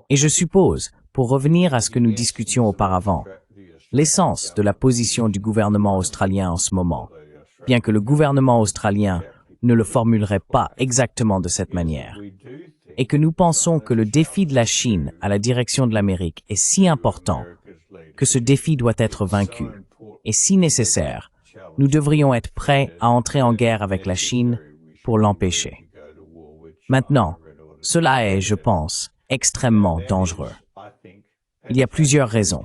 Et je suppose, pour revenir à ce que nous discutions auparavant, l'essence de la position du gouvernement australien en ce moment, bien que le gouvernement australien ne le formulerait pas exactement de cette manière, et que nous pensons que le défi de la Chine à la direction de l'Amérique est si important que ce défi doit être vaincu, et si nécessaire, nous devrions être prêts à entrer en guerre avec la Chine pour l'empêcher. Maintenant, cela est, je pense, extrêmement dangereux. Il y a plusieurs raisons.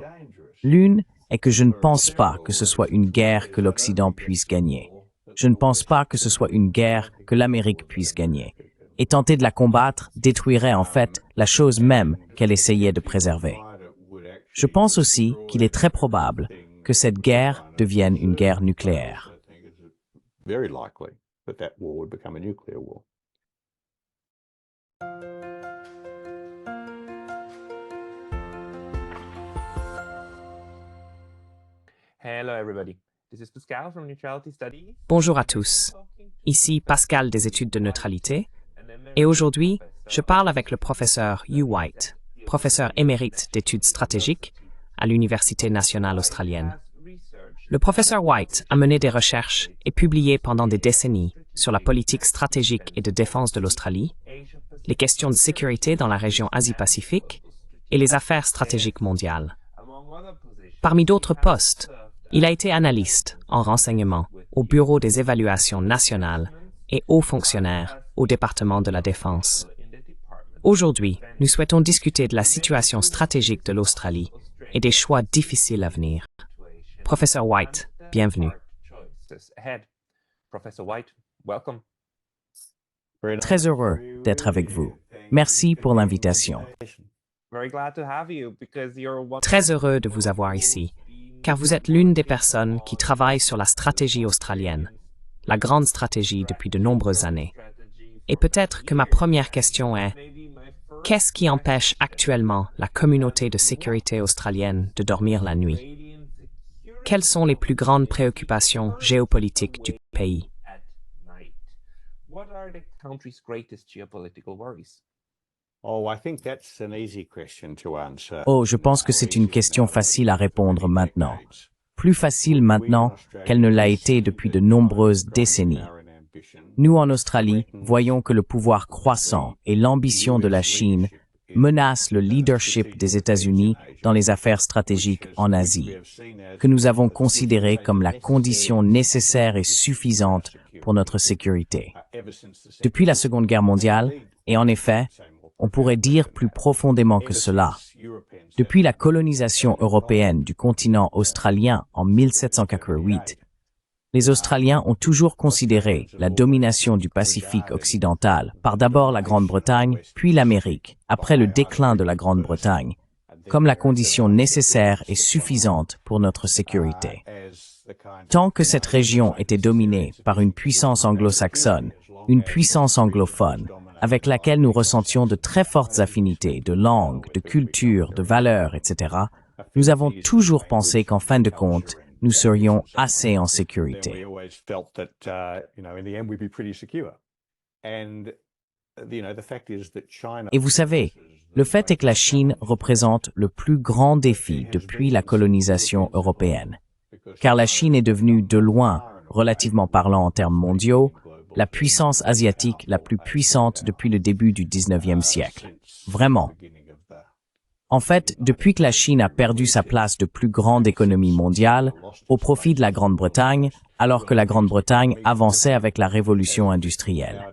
L'une est que je ne pense pas que ce soit une guerre que l'Occident puisse gagner. Je ne pense pas que ce soit une guerre que l'Amérique puisse gagner. Et tenter de la combattre détruirait en fait la chose même qu'elle essayait de préserver. Je pense aussi qu'il est très probable que cette guerre devienne une guerre nucléaire. Bonjour à tous. Ici Pascal des études de neutralité. Et aujourd'hui, je parle avec le professeur Hugh White, professeur émérite d'études stratégiques à l'Université nationale australienne. Le professeur White a mené des recherches et publié pendant des décennies sur la politique stratégique et de défense de l'Australie, les questions de sécurité dans la région Asie-Pacifique et les affaires stratégiques mondiales. Parmi d'autres postes, il a été analyste en renseignement au Bureau des évaluations nationales et haut fonctionnaire au département de la Défense. Aujourd'hui, nous souhaitons discuter de la situation stratégique de l'Australie et des choix difficiles à venir. Professeur White, bienvenue. Très heureux d'être avec vous. Merci pour l'invitation. Très heureux de vous avoir ici, car vous êtes l'une des personnes qui travaillent sur la stratégie australienne, la grande stratégie depuis de nombreuses années. Et peut-être que ma première question est, qu'est-ce qui empêche actuellement la communauté de sécurité australienne de dormir la nuit? Quelles sont les plus grandes préoccupations géopolitiques du pays? Oh, je pense que c'est une question facile à répondre maintenant. Plus facile maintenant qu'elle ne l'a été depuis de nombreuses décennies. Nous, en Australie, voyons que le pouvoir croissant et l'ambition de la Chine menacent le leadership des États-Unis dans les affaires stratégiques en Asie, que nous avons considéré comme la condition nécessaire et suffisante pour notre sécurité. Depuis la Seconde Guerre mondiale, et en effet, on pourrait dire plus profondément que cela, depuis la colonisation européenne du continent australien en 1788, les Australiens ont toujours considéré la domination du Pacifique occidental par d'abord la Grande-Bretagne, puis l'Amérique, après le déclin de la Grande-Bretagne, comme la condition nécessaire et suffisante pour notre sécurité. Tant que cette région était dominée par une puissance anglo-saxonne, une puissance anglophone, avec laquelle nous ressentions de très fortes affinités de langue, de culture, de valeurs, etc., nous avons toujours pensé qu'en fin de compte, nous serions assez en sécurité. Et vous savez, le fait est que la Chine représente le plus grand défi depuis la colonisation européenne, car la Chine est devenue de loin, relativement parlant en termes mondiaux, la puissance asiatique la plus puissante depuis le début du 19e siècle. Vraiment. En fait, depuis que la Chine a perdu sa place de plus grande économie mondiale au profit de la Grande-Bretagne, alors que la Grande-Bretagne avançait avec la révolution industrielle.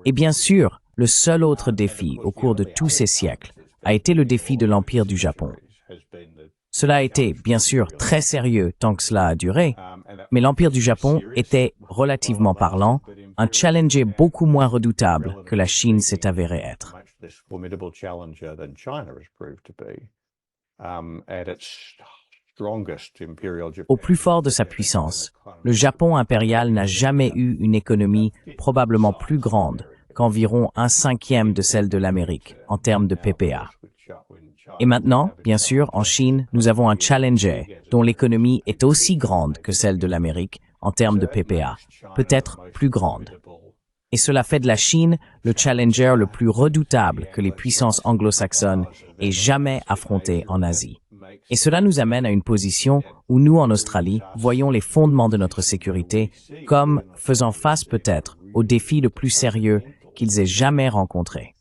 Et bien sûr, le seul autre défi au cours de tous ces siècles a été le défi de l'Empire du Japon. Cela a été, bien sûr, très sérieux tant que cela a duré, mais l'Empire du Japon était, relativement parlant, un challenger beaucoup moins redoutable que la Chine s'est avéré être. Au plus fort de sa puissance, le Japon impérial n'a jamais eu une économie probablement plus grande qu'environ 1/5 de celle de l'Amérique en termes de PPA. Et maintenant, bien sûr, en Chine, nous avons un challenger dont l'économie est aussi grande que celle de l'Amérique en termes de PPA, peut-être plus grande. Et Et cela fait de la Chine le challenger le plus redoutable que les puissances anglo-saxonnes aient jamais affronté en Asie. Et cela nous amène à une position où nous, en Australie, voyons les fondements de notre sécurité comme faisant face peut-être au défi le plus sérieux qu'ils aient jamais rencontré.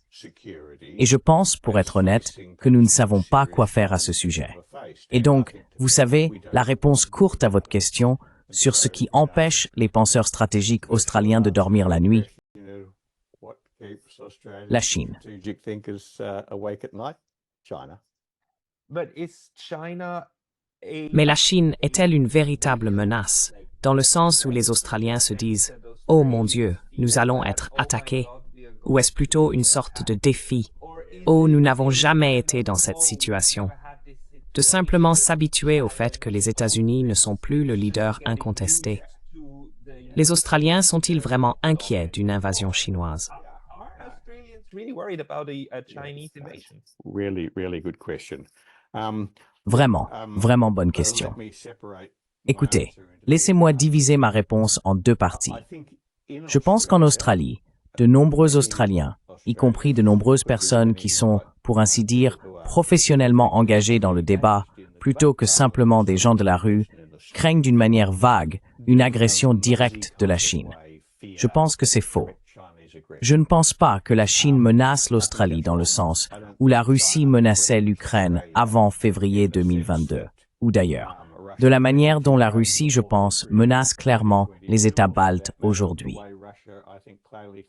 Et je pense, pour être honnête, que nous ne savons pas quoi faire à ce sujet. Et donc, vous savez, la réponse courte à votre question sur ce qui empêche les penseurs stratégiques australiens de dormir la nuit, la Chine. Mais la Chine est-elle une véritable menace, dans le sens où les Australiens se disent « Oh mon Dieu, nous allons être attaqués » ou est-ce plutôt une sorte de défi « Oh, nous n'avons jamais été dans cette situation » de simplement s'habituer au fait que les États-Unis ne sont plus le leader incontesté. Les Australiens sont-ils vraiment inquiets d'une invasion chinoise? Vraiment bonne question. Écoutez, laissez-moi diviser ma réponse en deux parties. Je pense qu'en Australie, de nombreux Australiens, y compris de nombreuses personnes qui sont, pour ainsi dire, professionnellement engagées dans le débat, plutôt que simplement des gens de la rue, craignent d'une manière vague une agression directe de la Chine. Je pense que c'est faux. Je ne pense pas que la Chine menace l'Australie dans le sens où la Russie menaçait l'Ukraine avant février 2022, ou d'ailleurs, de la manière dont la Russie, je pense, menace clairement les États baltes aujourd'hui.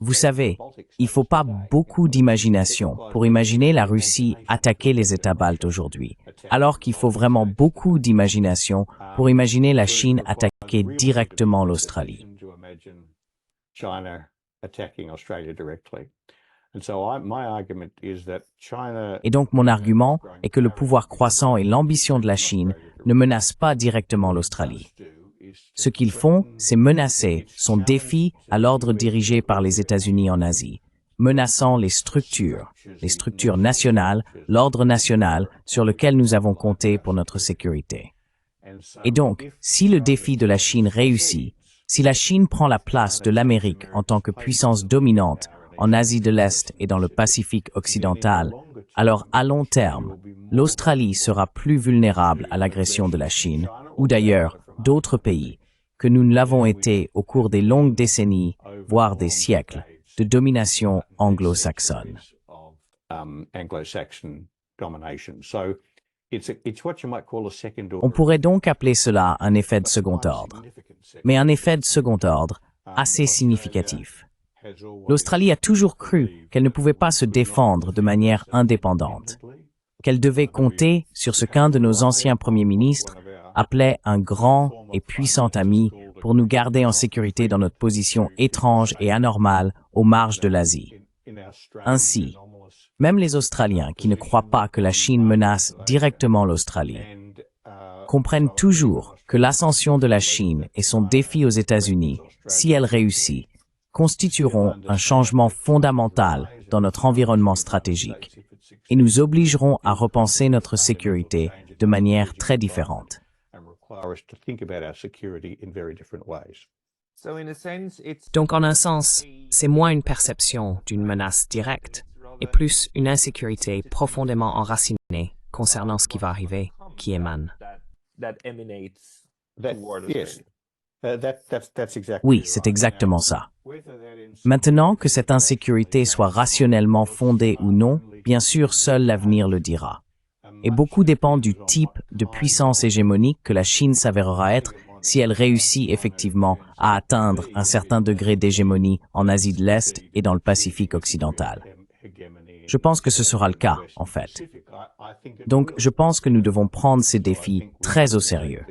Vous savez, il ne faut pas beaucoup d'imagination pour imaginer la Russie attaquer les États baltes aujourd'hui, alors qu'il faut vraiment beaucoup d'imagination pour imaginer la Chine attaquer directement l'Australie. Et donc mon argument est que le pouvoir croissant et l'ambition de la Chine ne menacent pas directement l'Australie. Ce qu'ils font, c'est menacer son défi à l'ordre dirigé par les États-Unis en Asie, menaçant les structures nationales, l'ordre national sur lequel nous avons compté pour notre sécurité. Et donc, si le défi de la Chine réussit, si la Chine prend la place de l'Amérique en tant que puissance dominante en Asie de l'Est et dans le Pacifique occidental, alors à long terme, l'Australie sera plus vulnérable à l'agression de la Chine, ou d'ailleurs d'autres pays, que nous ne l'avons été au cours des longues décennies, voire des siècles, de domination anglo-saxonne. On pourrait donc appeler cela un effet de second ordre, mais un effet de second ordre assez significatif. L'Australie a toujours cru qu'elle ne pouvait pas se défendre de manière indépendante, qu'elle devait compter sur ce qu'un de nos anciens premiers ministres appelait un grand et puissant ami pour nous garder en sécurité dans notre position étrange et anormale aux marges de l'Asie. Ainsi, même les Australiens qui ne croient pas que la Chine menace directement l'Australie comprennent toujours que l'ascension de la Chine et son défi aux États-Unis, si elle réussit, constitueront un changement fondamental dans notre environnement stratégique et nous obligeront à repenser notre sécurité de manière très différente. Donc, en un sens, c'est moins une perception d'une menace directe et plus une insécurité profondément enracinée concernant ce qui va arriver qui émane. Oui, c'est exactement ça. Maintenant, que cette insécurité soit rationnellement fondée ou non, bien sûr, seul l'avenir le dira. Et beaucoup dépend du type de puissance hégémonique que la Chine s'avérera être si elle réussit effectivement à atteindre un certain degré d'hégémonie en Asie de l'Est et dans le Pacifique occidental. Je pense que ce sera le cas, en fait. Donc, je pense que nous devons prendre ces défis très au sérieux.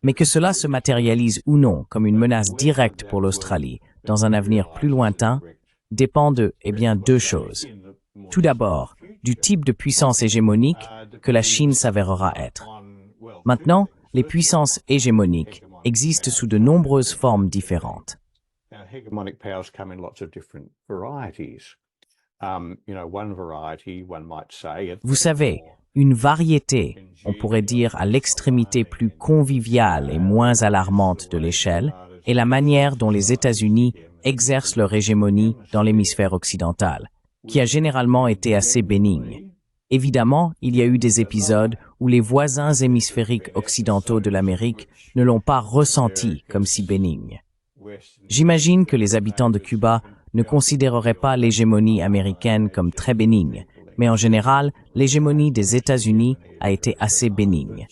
Mais que cela se matérialise ou non comme une menace directe pour l'Australie dans un avenir plus lointain dépend de, deux choses. Tout d'abord, du type de puissance hégémonique que la Chine s'avérera être. Maintenant, les puissances hégémoniques existent sous de nombreuses formes différentes. Vous savez, une variété, on pourrait dire à l'extrémité plus conviviale et moins alarmante de l'échelle, est la manière dont les États-Unis exercent leur hégémonie dans l'hémisphère occidental, qui a généralement été assez bénigne. Évidemment, il y a eu des épisodes où les voisins hémisphériques occidentaux de l'Amérique ne l'ont pas ressenti comme si bénigne. J'imagine que les habitants de Cuba ne considéreraient pas l'hégémonie américaine comme très bénigne, mais en général, l'hégémonie des États-Unis a été assez bénigne.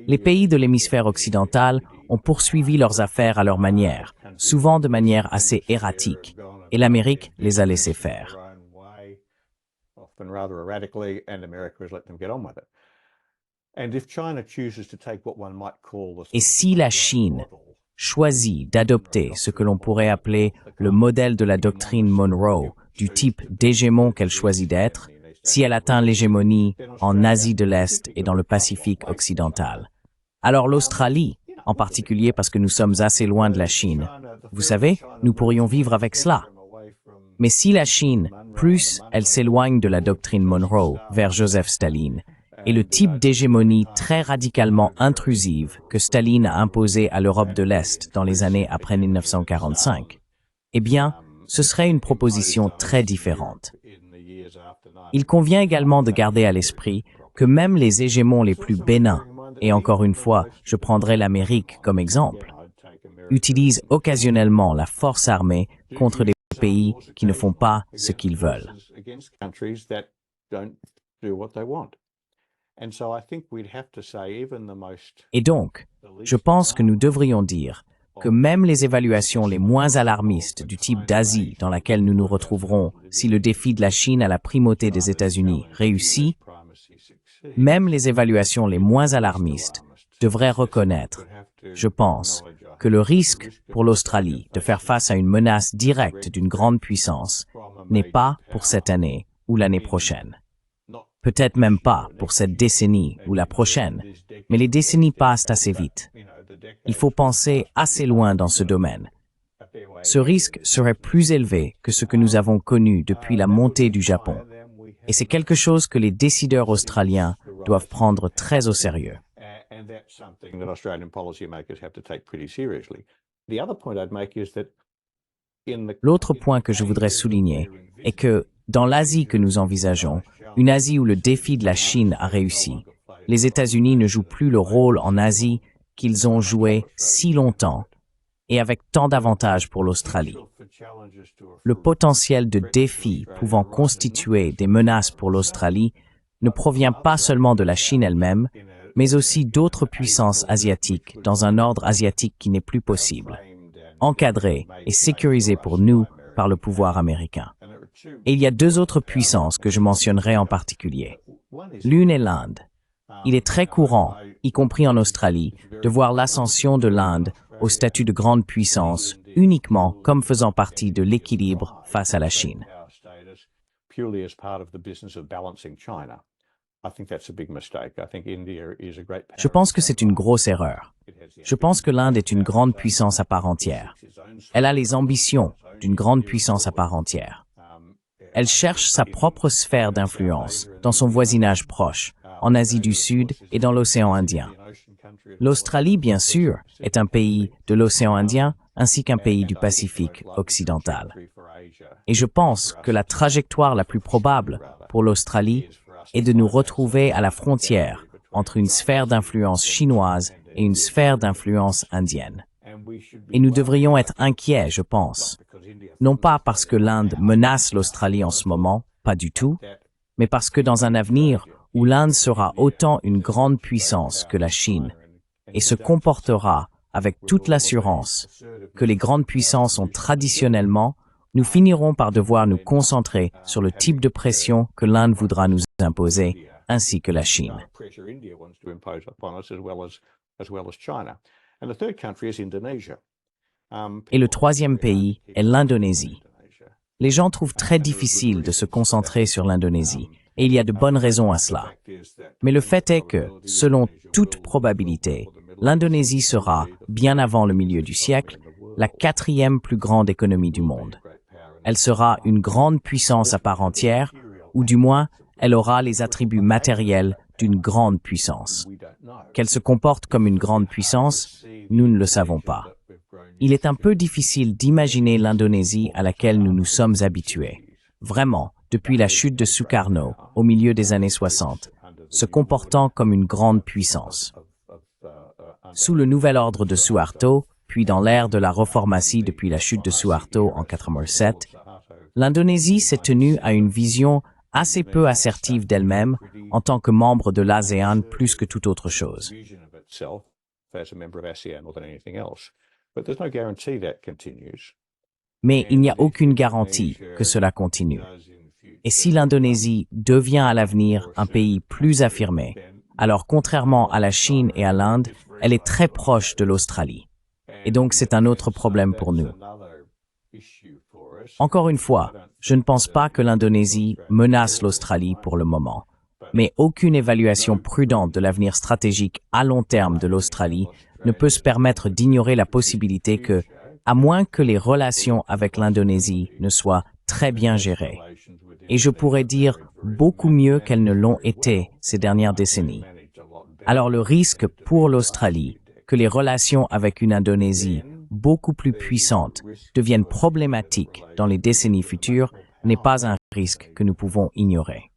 Les pays de l'hémisphère occidental ont poursuivi leurs affaires à leur manière, souvent de manière assez erratique, et l'Amérique les a laissés faire. Et si la Chine choisit d'adopter ce que l'on pourrait appeler le modèle de la doctrine Monroe, du type d'hégémon qu'elle choisit d'être, si elle atteint l'hégémonie en Asie de l'Est et dans le Pacifique occidental, alors l'Australie, en particulier parce que nous sommes assez loin de la Chine, vous savez, nous pourrions vivre avec cela. Mais si la Chine, plus elle s'éloigne de la doctrine Monroe vers Joseph Staline, et le type d'hégémonie très radicalement intrusive que Staline a imposé à l'Europe de l'Est dans les années après 1945, eh bien, ce serait une proposition très différente. Il convient également de garder à l'esprit que même les hégémons les plus bénins, et encore une fois, je prendrai l'Amérique comme exemple, utilisent occasionnellement la force armée contre des pays qui ne font pas ce qu'ils veulent. Et donc, je pense que nous devrions dire que même les évaluations les moins alarmistes du type d'Asie dans laquelle nous nous retrouverons si le défi de la Chine à la primauté des États-Unis réussit, même les évaluations les moins alarmistes devraient reconnaître, je pense, que le risque pour l'Australie de faire face à une menace directe d'une grande puissance n'est pas pour cette année ou l'année prochaine. Peut-être même pas pour cette décennie ou la prochaine, mais les décennies passent assez vite. Il faut penser assez loin dans ce domaine. Ce risque serait plus élevé que ce que nous avons connu depuis la montée du Japon. Et c'est quelque chose que les décideurs australiens doivent prendre très au sérieux. L'autre point que je voudrais souligner est que, dans l'Asie que nous envisageons, une Asie où le défi de la Chine a réussi, les États-Unis ne jouent plus le rôle en Asie qu'ils ont joué si longtemps et avec tant d'avantages pour l'Australie. Le potentiel de défis pouvant constituer des menaces pour l'Australie ne provient pas seulement de la Chine elle-même, mais aussi d'autres puissances asiatiques dans un ordre asiatique qui n'est plus possible, encadré et sécurisé pour nous par le pouvoir américain. Et il y a deux autres puissances que je mentionnerai en particulier. L'une est l'Inde. Il est très courant, y compris en Australie, de voir l'ascension de l'Inde au statut de grande puissance uniquement comme faisant partie de l'équilibre face à la Chine. Je pense que c'est une grosse erreur. Je pense que l'Inde est une grande puissance à part entière. Elle a les ambitions d'une grande puissance à part entière. Elle cherche sa propre sphère d'influence dans son voisinage proche, en Asie du Sud et dans l'océan Indien. L'Australie, bien sûr, est un pays de l'océan Indien ainsi qu'un pays du Pacifique occidental. Et je pense que la trajectoire la plus probable pour l'Australie est de nous retrouver à la frontière entre une sphère d'influence chinoise et une sphère d'influence indienne. Et nous devrions être inquiets, je pense. Non pas parce que l'Inde menace l'Australie en ce moment, pas du tout, mais parce que dans un avenir où l'Inde sera autant une grande puissance que la Chine et se comportera avec toute l'assurance que les grandes puissances ont traditionnellement, nous finirons par devoir nous concentrer sur le type de pression que l'Inde voudra nous imposer, ainsi que la Chine. Et le troisième pays est l'Indonésie. Les gens trouvent très difficile de se concentrer sur l'Indonésie, et il y a de bonnes raisons à cela. Mais le fait est que, selon toute probabilité, l'Indonésie sera, bien avant le milieu du siècle, la 4e plus grande économie du monde. Elle sera une grande puissance à part entière, ou du moins, elle aura les attributs matériels d'une grande puissance. Qu'elle se comporte comme une grande puissance, nous ne le savons pas. Il est un peu difficile d'imaginer l'Indonésie à laquelle nous nous sommes habitués. Vraiment, depuis la chute de Sukarno, au milieu des années 60, se comportant comme une grande puissance. Sous le nouvel ordre de Suharto, puis dans l'ère de la reformatie depuis la chute de Suharto en 87, l'Indonésie s'est tenue à une vision assez peu assertive d'elle-même en tant que membre de l'ASEAN plus que toute autre chose. Mais il n'y a aucune garantie que cela continue. Et si l'Indonésie devient à l'avenir un pays plus affirmé, alors contrairement à la Chine et à l'Inde, elle est très proche de l'Australie. Et donc c'est un autre problème pour nous. Encore une fois, je ne pense pas que l'Indonésie menace l'Australie pour le moment. Mais aucune évaluation prudente de l'avenir stratégique à long terme de l'Australie ne peut se permettre d'ignorer la possibilité que, à moins que les relations avec l'Indonésie ne soient très bien gérées, et je pourrais dire beaucoup mieux qu'elles ne l'ont été ces dernières décennies, alors le risque pour l'Australie que les relations avec une Indonésie beaucoup plus puissante deviennent problématiques dans les décennies futures n'est pas un risque que nous pouvons ignorer.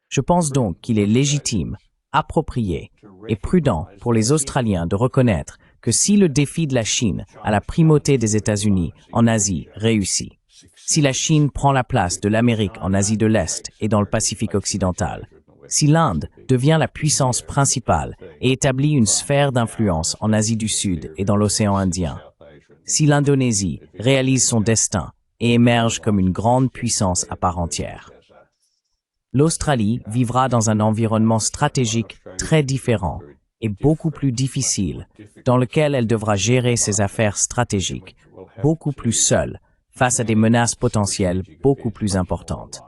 Je pense donc qu'il est légitime, approprié et prudent pour les Australiens de reconnaître que si le défi de la Chine à la primauté des États-Unis en Asie réussit, si la Chine prend la place de l'Amérique en Asie de l'Est et dans le Pacifique occidental, si l'Inde devient la puissance principale et établit une sphère d'influence en Asie du Sud et dans l'océan Indien, si l'Indonésie réalise son destin et émerge comme une grande puissance à part entière, l'Australie vivra dans un environnement stratégique très différent et beaucoup plus difficile, dans lequel elle devra gérer ses affaires stratégiques, beaucoup plus seule, face à des menaces potentielles beaucoup plus importantes.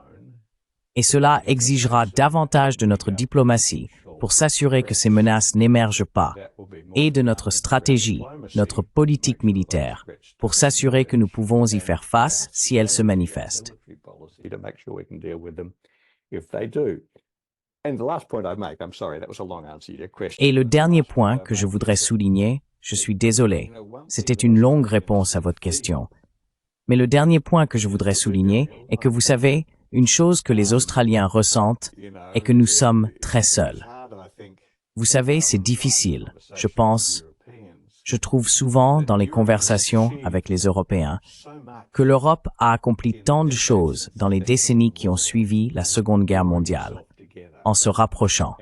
Et cela exigera davantage de notre diplomatie pour s'assurer que ces menaces n'émergent pas, et de notre stratégie, notre politique militaire, pour s'assurer que nous pouvons y faire face si elles se manifestent. Et le dernier point que je voudrais souligner, je suis désolé, c'était une longue réponse à votre question. Mais le dernier point que je voudrais souligner est que vous savez, une chose que les Australiens ressentent est que nous sommes très seuls. Vous savez, c'est difficile, je trouve souvent dans les conversations avec les Européens que l'Europe a accompli tant de choses dans les décennies qui ont suivi la Seconde Guerre mondiale, en se rapprochant.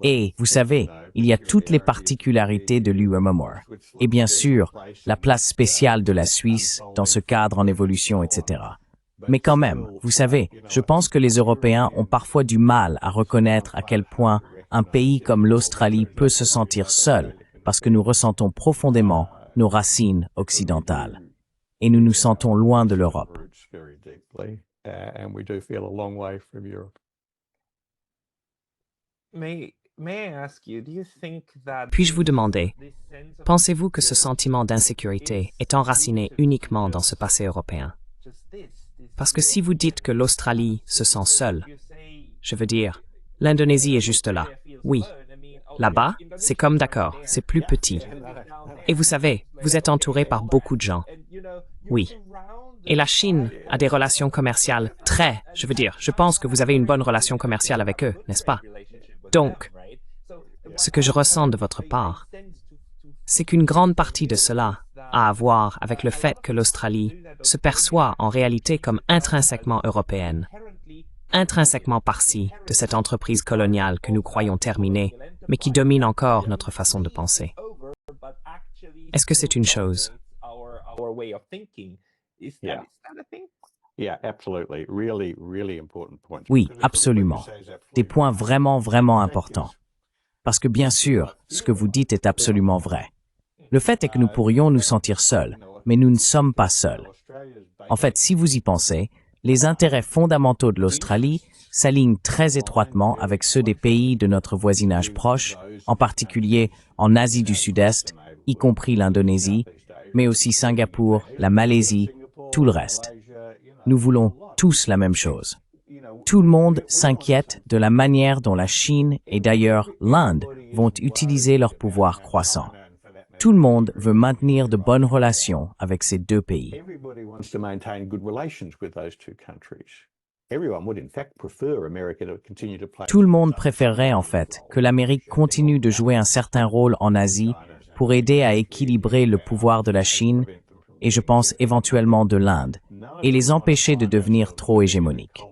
Et, vous savez, il y a toutes les particularités de l'UMMR. Et bien sûr, la place spéciale de la Suisse dans ce cadre en évolution, etc. Mais quand même, vous savez, je pense que les Européens ont parfois du mal à reconnaître à quel point un pays comme l'Australie peut se sentir seul parce que nous ressentons profondément nos racines occidentales. Et nous nous sentons loin de l'Europe. Puis-je vous demander, pensez-vous que ce sentiment d'insécurité est enraciné uniquement dans ce passé européen? Parce que si vous dites que l'Australie se sent seule, je veux dire, l'Indonésie est juste là. Oui. Là-bas, c'est comme d'accord, c'est plus petit. Et vous savez, vous êtes entouré par beaucoup de gens. Oui. Et la Chine a des relations commerciales je pense que vous avez une bonne relation commerciale avec eux, n'est-ce pas? Donc, ce que je ressens de votre part, c'est qu'une grande partie de cela a à voir avec le fait que l'Australie se perçoit en réalité comme intrinsèquement européenne, intrinsèquement partie de cette entreprise coloniale que nous croyons terminée, mais qui domine encore notre façon de penser. Est-ce que c'est une chose? Oui, absolument. Des points vraiment, vraiment importants. Parce que bien sûr, ce que vous dites est absolument vrai. Le fait est que nous pourrions nous sentir seuls, mais nous ne sommes pas seuls. En fait, si vous y pensez, les intérêts fondamentaux de l'Australie s'alignent très étroitement avec ceux des pays de notre voisinage proche, en particulier en Asie du Sud-Est, y compris l'Indonésie, mais aussi Singapour, la Malaisie, tout le reste. Nous voulons tous la même chose. Tout le monde s'inquiète de la manière dont la Chine et d'ailleurs l'Inde vont utiliser leur pouvoir croissant. Tout le monde veut maintenir de bonnes relations avec ces deux pays. Everybody wants to maintain good relations with those two countries. Everyone would in fact prefer America to continue to play. Tout le monde préférerait en fait que l'Amérique continue de jouer un certain rôle en Asie pour aider à équilibrer le pouvoir de la Chine et je pense éventuellement de l'Inde et les empêcher de devenir trop hégémoniques.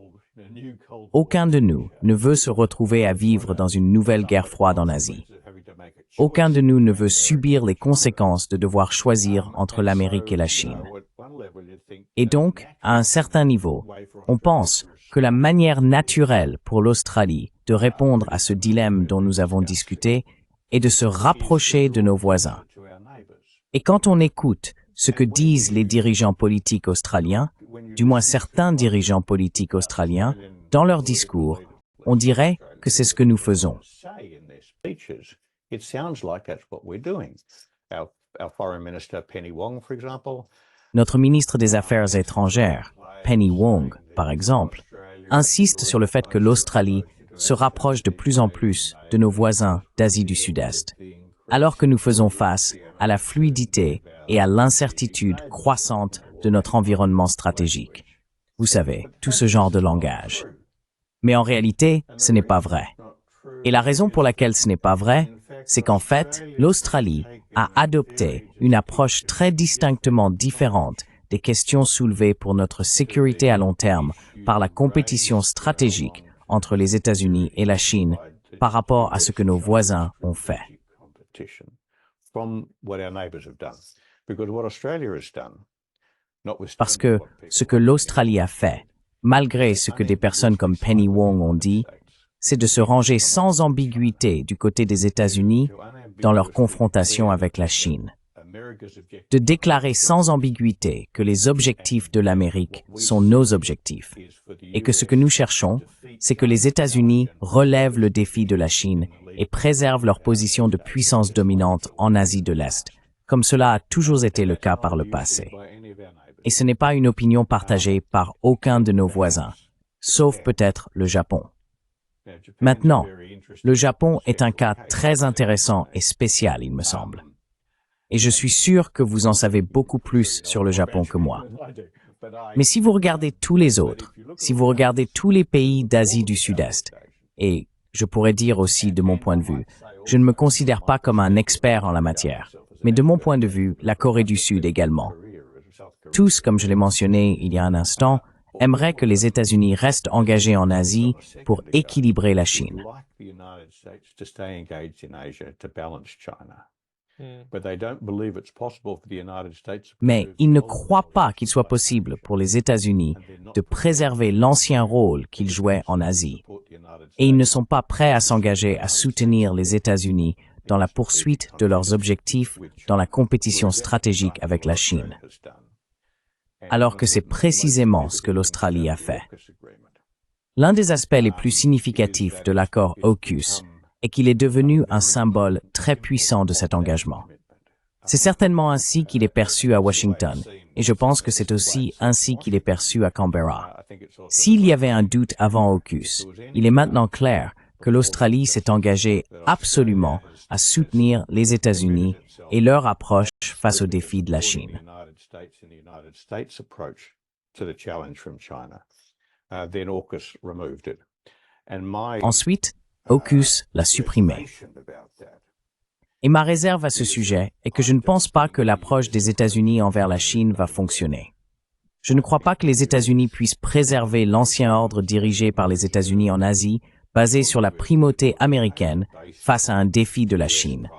Aucun de nous ne veut se retrouver à vivre dans une nouvelle guerre froide en Asie. Aucun de nous ne veut subir les conséquences de devoir choisir entre l'Amérique et la Chine. Et donc, à un certain niveau, on pense que la manière naturelle pour l'Australie de répondre à ce dilemme dont nous avons discuté est de se rapprocher de nos voisins. Et quand on écoute ce que disent les dirigeants politiques australiens, du moins certains dirigeants politiques australiens, dans leurs discours, on dirait que c'est ce que nous faisons. It sounds like that's what we're doing. Our Foreign Minister, Penny Wong, for example. Notre ministre des Affaires étrangères, Penny Wong, par exemple, insiste sur le fait que l'Australie se rapproche de plus en plus de nos voisins d'Asie du Sud-Est, alors que nous faisons face à la fluidité et à l'incertitude croissante de notre environnement stratégique. Vous savez, tout ce genre de langage. Mais en réalité, ce n'est pas vrai. Et la raison pour laquelle ce n'est pas vrai, c'est qu'en fait, l'Australie a adopté une approche très distinctement différente des questions soulevées pour notre sécurité à long terme par la compétition stratégique entre les États-Unis et la Chine par rapport à ce que nos voisins ont fait. Parce que ce que l'Australie a fait, malgré ce que des personnes comme Penny Wong ont dit, c'est de se ranger sans ambiguïté du côté des États-Unis dans leur confrontation avec la Chine. De déclarer sans ambiguïté que les objectifs de l'Amérique sont nos objectifs et que ce que nous cherchons, c'est que les États-Unis relèvent le défi de la Chine et préservent leur position de puissance dominante en Asie de l'Est, comme cela a toujours été le cas par le passé. Et ce n'est pas une opinion partagée par aucun de nos voisins, sauf peut-être le Japon. Maintenant, le Japon est un cas très intéressant et spécial, il me semble. Et je suis sûr que vous en savez beaucoup plus sur le Japon que moi. Mais si vous regardez tous les autres, si vous regardez tous les pays d'Asie du Sud-Est, et je pourrais dire aussi de mon point de vue, je ne me considère pas comme un expert en la matière, mais de mon point de vue, la Corée du Sud également. Tous, comme je l'ai mentionné il y a un instant, aimeraient que les États-Unis restent engagés en Asie pour équilibrer la Chine. Mais ils ne croient pas qu'il soit possible pour les États-Unis de préserver l'ancien rôle qu'ils jouaient en Asie. Et ils ne sont pas prêts à s'engager à soutenir les États-Unis dans la poursuite de leurs objectifs dans la compétition stratégique avec la Chine. Alors que c'est précisément ce que l'Australie a fait. L'un des aspects les plus significatifs de l'accord AUKUS est qu'il est devenu un symbole très puissant de cet engagement. C'est certainement ainsi qu'il est perçu à Washington, et je pense que c'est aussi ainsi qu'il est perçu à Canberra. S'il y avait un doute avant AUKUS, il est maintenant clair que l'Australie s'est engagée absolument à soutenir les États-Unis et leur approche face aux défis de la Chine. Ensuite, AUKUS l'a supprimé. Et ma réserve à ce sujet est que je ne pense pas que l'approche des États-Unis envers la Chine va fonctionner. Je ne crois pas que les États-Unis puissent préserver l'ancien ordre dirigé par les États-Unis en Asie, basé sur la primauté américaine face à un défi de la Chine,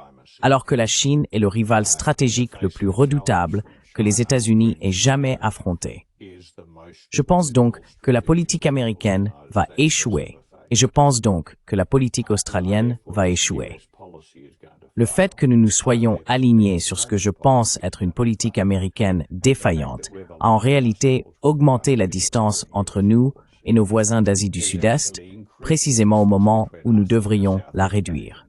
alors que la Chine est le rival stratégique le plus redoutable que les États-Unis aient jamais affronté. Je pense donc que la politique américaine va échouer, et je pense donc que la politique australienne va échouer. Le fait que nous nous soyons alignés sur ce que je pense être une politique américaine défaillante a en réalité augmenté la distance entre nous et nos voisins d'Asie du Sud-Est, précisément au moment où nous devrions la réduire.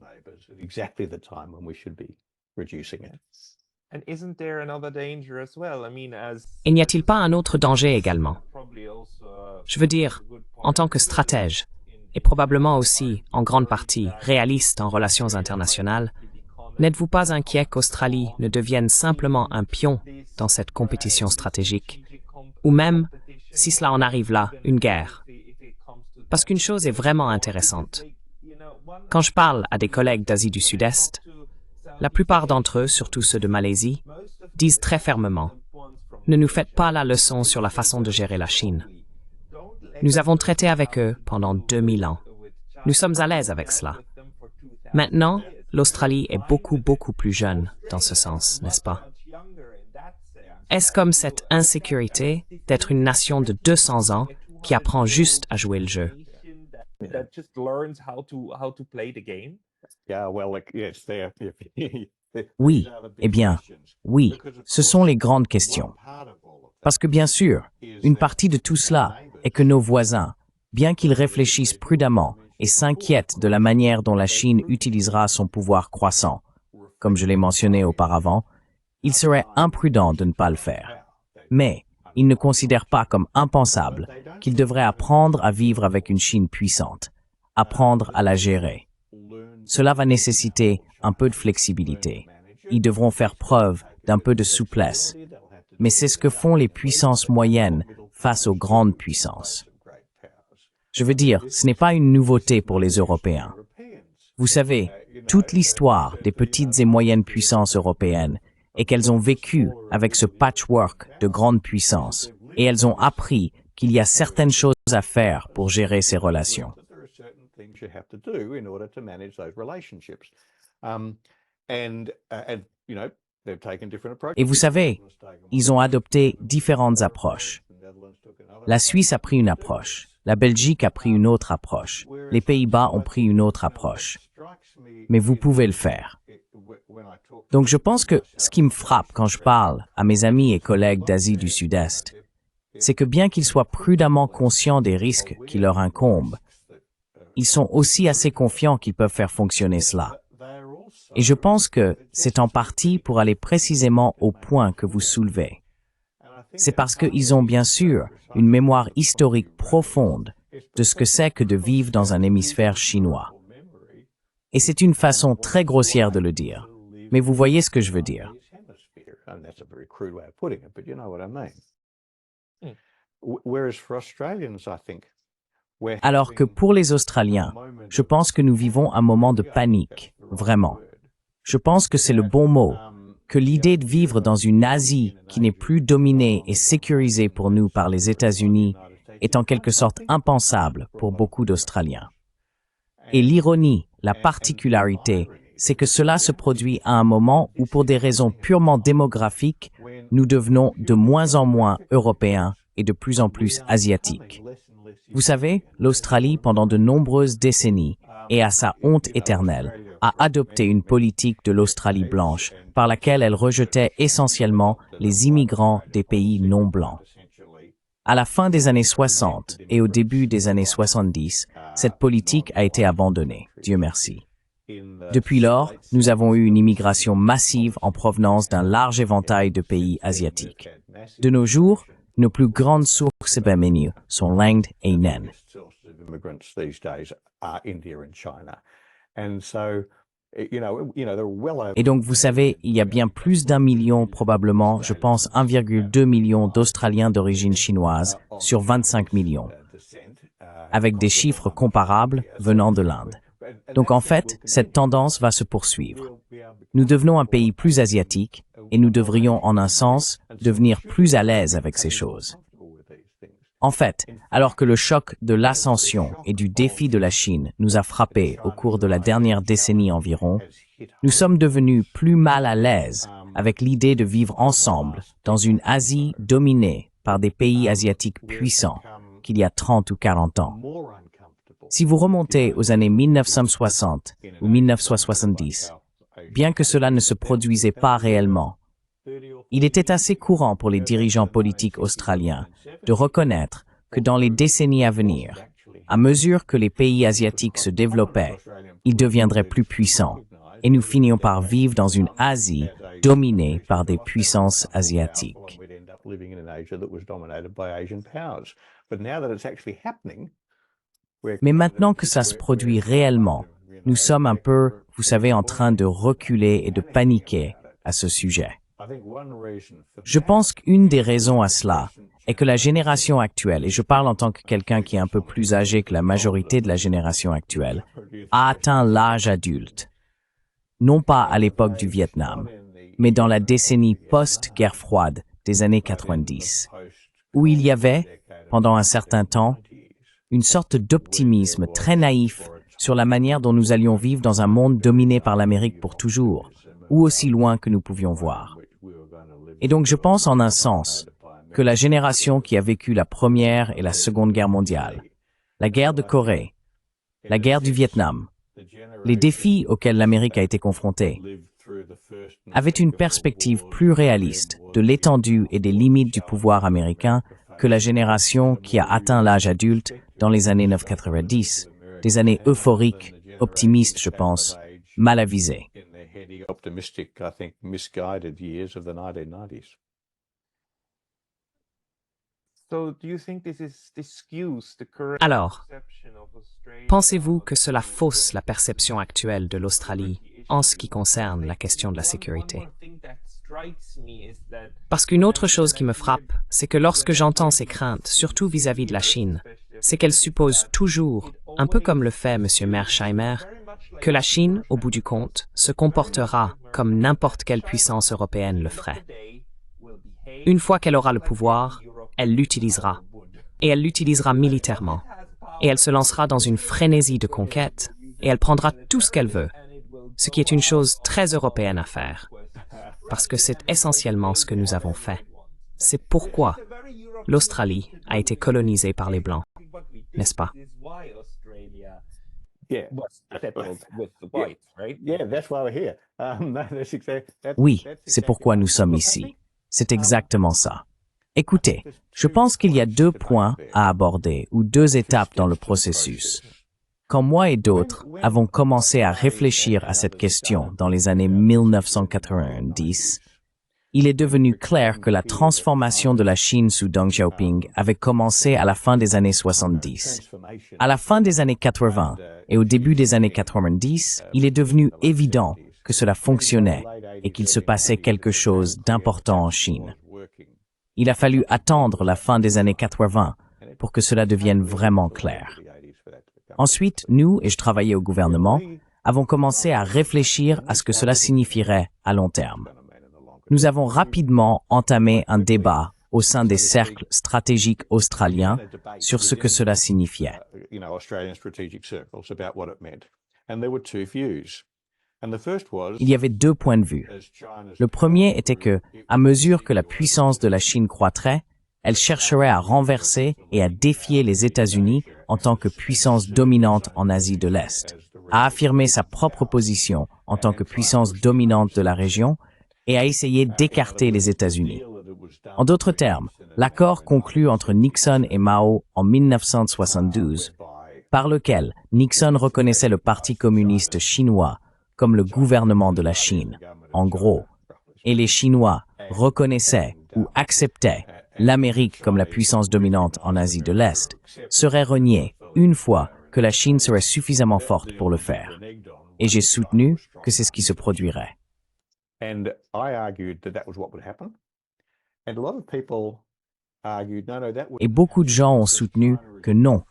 Et n'y a-t-il pas un autre danger également? Je veux dire, en tant que stratège, et probablement aussi, en grande partie, réaliste en relations internationales, n'êtes-vous pas inquiet qu'Australie ne devienne simplement un pion dans cette compétition stratégique, ou même, si cela en arrive là, une guerre? Parce qu'une chose est vraiment intéressante. Quand je parle à des collègues d'Asie du Sud-Est, la plupart d'entre eux, surtout ceux de Malaisie, disent très fermement « Ne nous faites pas la leçon sur la façon de gérer la Chine. Nous avons traité avec eux pendant 2000 ans. Nous sommes à l'aise avec cela. Maintenant, l'Australie est beaucoup plus jeune dans ce sens, n'est-ce pas? Est-ce comme cette insécurité d'être une nation de 200 ans qui apprend juste à jouer le jeu? That just learns how to play the game. Yeah, well, yes, Oui, eh bien, oui, ce sont les grandes questions. Parce que bien sûr, une partie de tout cela est que nos voisins, bien qu'ils réfléchissent prudemment et s'inquiètent de la manière dont la Chine utilisera son pouvoir croissant, comme je l'ai mentionné auparavant, il serait imprudent de ne pas le faire. Mais ils ne considèrent pas comme impensable qu'ils devraient apprendre à vivre avec une Chine puissante, apprendre à la gérer. Cela va nécessiter un peu de flexibilité. Ils devront faire preuve d'un peu de souplesse. Mais c'est ce que font les puissances moyennes face aux grandes puissances. Je veux dire, ce n'est pas une nouveauté pour les Européens. Vous savez, toute l'histoire des petites et moyennes puissances européennes est qu'elles ont vécu avec ce patchwork de grandes puissances et elles ont appris qu'il y a certaines choses à faire pour gérer ces relations. Et vous savez, ils ont adopté différentes approches. La Suisse a pris une approche, la Belgique a pris une autre approche, les Pays-Bas ont pris une autre approche. Mais vous pouvez le faire. Donc je pense que ce qui me frappe quand je parle à mes amis et collègues d'Asie du Sud-Est, c'est que bien qu'ils soient prudemment conscients des risques qui leur incombent, ils sont aussi assez confiants qu'ils peuvent faire fonctionner cela. Et je pense que c'est en partie pour aller précisément au point que vous soulevez. C'est parce qu'ils ont bien sûr une mémoire historique profonde de ce que c'est que de vivre dans un hémisphère chinois. Et c'est une façon très grossière de le dire, mais vous voyez ce que je veux dire. Alors que pour les Australiens, je pense que nous vivons un moment de panique, vraiment. Je pense que c'est le bon mot, que l'idée de vivre dans une Asie qui n'est plus dominée et sécurisée pour nous par les États-Unis est en quelque sorte impensable pour beaucoup d'Australiens. Et l'ironie, la particularité, c'est que cela se produit à un moment où, pour des raisons purement démographiques, nous devenons de moins en moins européens et de plus en plus asiatiques. Vous savez, l'Australie, pendant de nombreuses décennies, et à sa honte éternelle, a adopté une politique de l'Australie blanche par laquelle elle rejetait essentiellement les immigrants des pays non blancs. À la fin des années 60 et au début des années 70, cette politique a été abandonnée, Dieu merci. Depuis lors, nous avons eu une immigration massive en provenance d'un large éventail de pays asiatiques. De nos jours, nos plus grandes sources de menus sont l'Inde et l'Inde. Et donc, vous savez, il y a bien plus d'1 million, probablement, je pense 1,2 million d'Australiens d'origine chinoise sur 25 millions, avec des chiffres comparables venant de l'Inde. Donc en fait, cette tendance va se poursuivre. Nous devenons un pays plus asiatique et nous devrions, en un sens, devenir plus à l'aise avec ces choses. En fait, alors que le choc de l'ascension et du défi de la Chine nous a frappés au cours de la dernière décennie environ, nous sommes devenus plus mal à l'aise avec l'idée de vivre ensemble dans une Asie dominée par des pays asiatiques puissants qu'il y a 30 ou 40 ans. Si vous remontez aux années 1960 ou 1970, bien que cela ne se produisait pas réellement, il était assez courant pour les dirigeants politiques australiens de reconnaître que dans les décennies à venir, à mesure que les pays asiatiques se développaient, ils deviendraient plus puissants et nous finions par vivre dans une Asie dominée par des puissances asiatiques. living in an Asia that was dominated by Asian powers. But now that it's actually happening, Mais maintenant que ça se produit réellement, nous sommes un peu, vous savez, en train de reculer et de paniquer à ce sujet. Je pense qu'une des raisons à cela est que la génération actuelle, et je parle en tant que quelqu'un qui est un peu plus âgé que la majorité de la génération actuelle, a atteint l'âge adulte. Non pas à l'époque du Vietnam, mais dans la décennie post-guerre froide des années 90, où il y avait, pendant un certain temps, une sorte d'optimisme très naïf sur la manière dont nous allions vivre dans un monde dominé par l'Amérique pour toujours, ou aussi loin que nous pouvions voir. Et donc je pense en un sens que la génération qui a vécu la Première et la Seconde Guerre mondiale, la guerre de Corée, la guerre du Vietnam, les défis auxquels l'Amérique a été confrontée, avait une perspective plus réaliste de l'étendue et des limites du pouvoir américain que la génération qui a atteint l'âge adulte dans les années 90, des années euphoriques, optimistes, je pense, mal avisées. Alors, pensez-vous que cela fausse la perception actuelle de l'Australie en ce qui concerne la question de la sécurité? Parce qu'une autre chose qui me frappe, c'est que lorsque j'entends ces craintes, surtout vis-à-vis de la Chine, c'est qu'elles supposent toujours, un peu comme le fait M. Mearsheimer, que la Chine, au bout du compte, se comportera comme n'importe quelle puissance européenne le ferait. Une fois qu'elle aura le pouvoir, elle l'utilisera. Et elle l'utilisera militairement. Et elle se lancera dans une frénésie de conquête, et elle prendra tout ce qu'elle veut, ce qui est une chose très européenne à faire, parce que c'est essentiellement ce que nous avons fait. C'est pourquoi l'Australie a été colonisée par les Blancs, n'est-ce pas? Oui, c'est pourquoi nous sommes ici. C'est exactement ça. Écoutez, je pense qu'il y a deux points à aborder ou deux étapes dans le processus. Quand moi et d'autres avons commencé à réfléchir à cette question dans les années 1990, il est devenu clair que la transformation de la Chine sous Deng Xiaoping avait commencé à la fin des années 70. À la fin des années 80 et au début des années 90, il est devenu évident que cela fonctionnait et qu'il se passait quelque chose d'important en Chine. Il a fallu attendre la fin des années 80 pour que cela devienne vraiment clair. Ensuite, nous, et je travaillais au gouvernement, avons commencé à réfléchir à ce que cela signifierait à long terme. Nous avons rapidement entamé un débat au sein des cercles stratégiques australiens sur ce que cela signifiait. Il y avait deux points de vue. Le premier était que, à mesure que la puissance de la Chine croîtrait, elle chercherait à renverser et à défier les États-Unis en tant que puissance dominante en Asie de l'Est, à affirmer sa propre position en tant que puissance dominante de la région et à essayer d'écarter les États-Unis. En d'autres termes, l'accord conclu entre Nixon et Mao en 1972, par lequel Nixon reconnaissait le Parti communiste chinois comme le gouvernement de la Chine, en gros, et les Chinois reconnaissaient ou acceptaient l'Amérique comme la puissance dominante en Asie de l'Est, serait renié une fois que la Chine serait suffisamment forte pour le faire. Et j'ai soutenu que c'est ce qui se produirait. Et beaucoup de gens ont soutenu que non,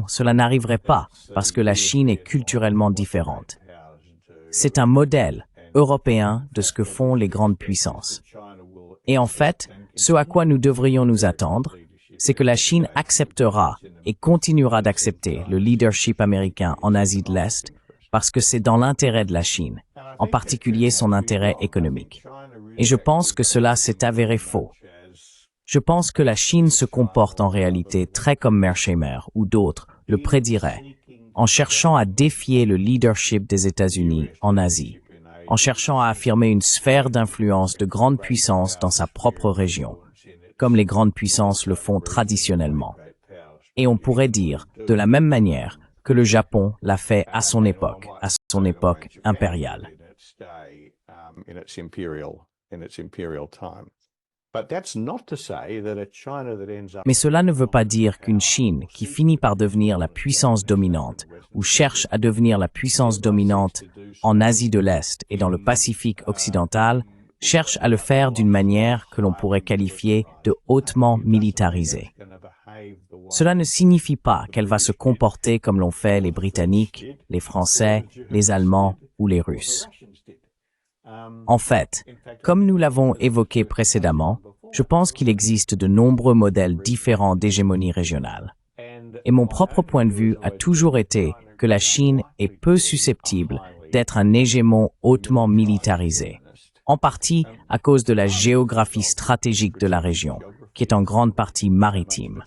cela n'arriverait pas parce que la Chine est culturellement différente. C'est un modèle européen de ce que font les grandes puissances. Et en fait, ce à quoi nous devrions nous attendre, c'est que la Chine acceptera et continuera d'accepter le leadership américain en Asie de l'Est parce que c'est dans l'intérêt de la Chine, en particulier son intérêt économique. Et je pense que cela s'est avéré faux. Je pense que la Chine se comporte en réalité très comme Mearsheimer ou d'autres le prédiraient, en cherchant à défier le leadership des États-Unis en Asie, en cherchant à affirmer une sphère d'influence de grande puissance dans sa propre région, comme les grandes puissances le font traditionnellement. Et on pourrait dire, de la même manière, que le Japon l'a fait à son époque impériale. But that's not to say that a China that ends up Mais cela ne veut pas dire qu'une Chine qui finit par devenir la puissance dominante ou cherche à devenir la puissance dominante en Asie de l'Est et dans le Pacifique occidental cherche à le faire d'une manière que l'on pourrait qualifier de hautement militarisée. Cela ne signifie pas qu'elle va se comporter comme l'ont fait les Britanniques, les Français, les Allemands ou les Russes. En fait, comme nous l'avons évoqué précédemment, je pense qu'il existe de nombreux modèles différents d'hégémonie régionale. Et mon propre point de vue a toujours été que la Chine est peu susceptible d'être un hégémon hautement militarisé, en partie à cause de la géographie stratégique de la région, qui est en grande partie maritime.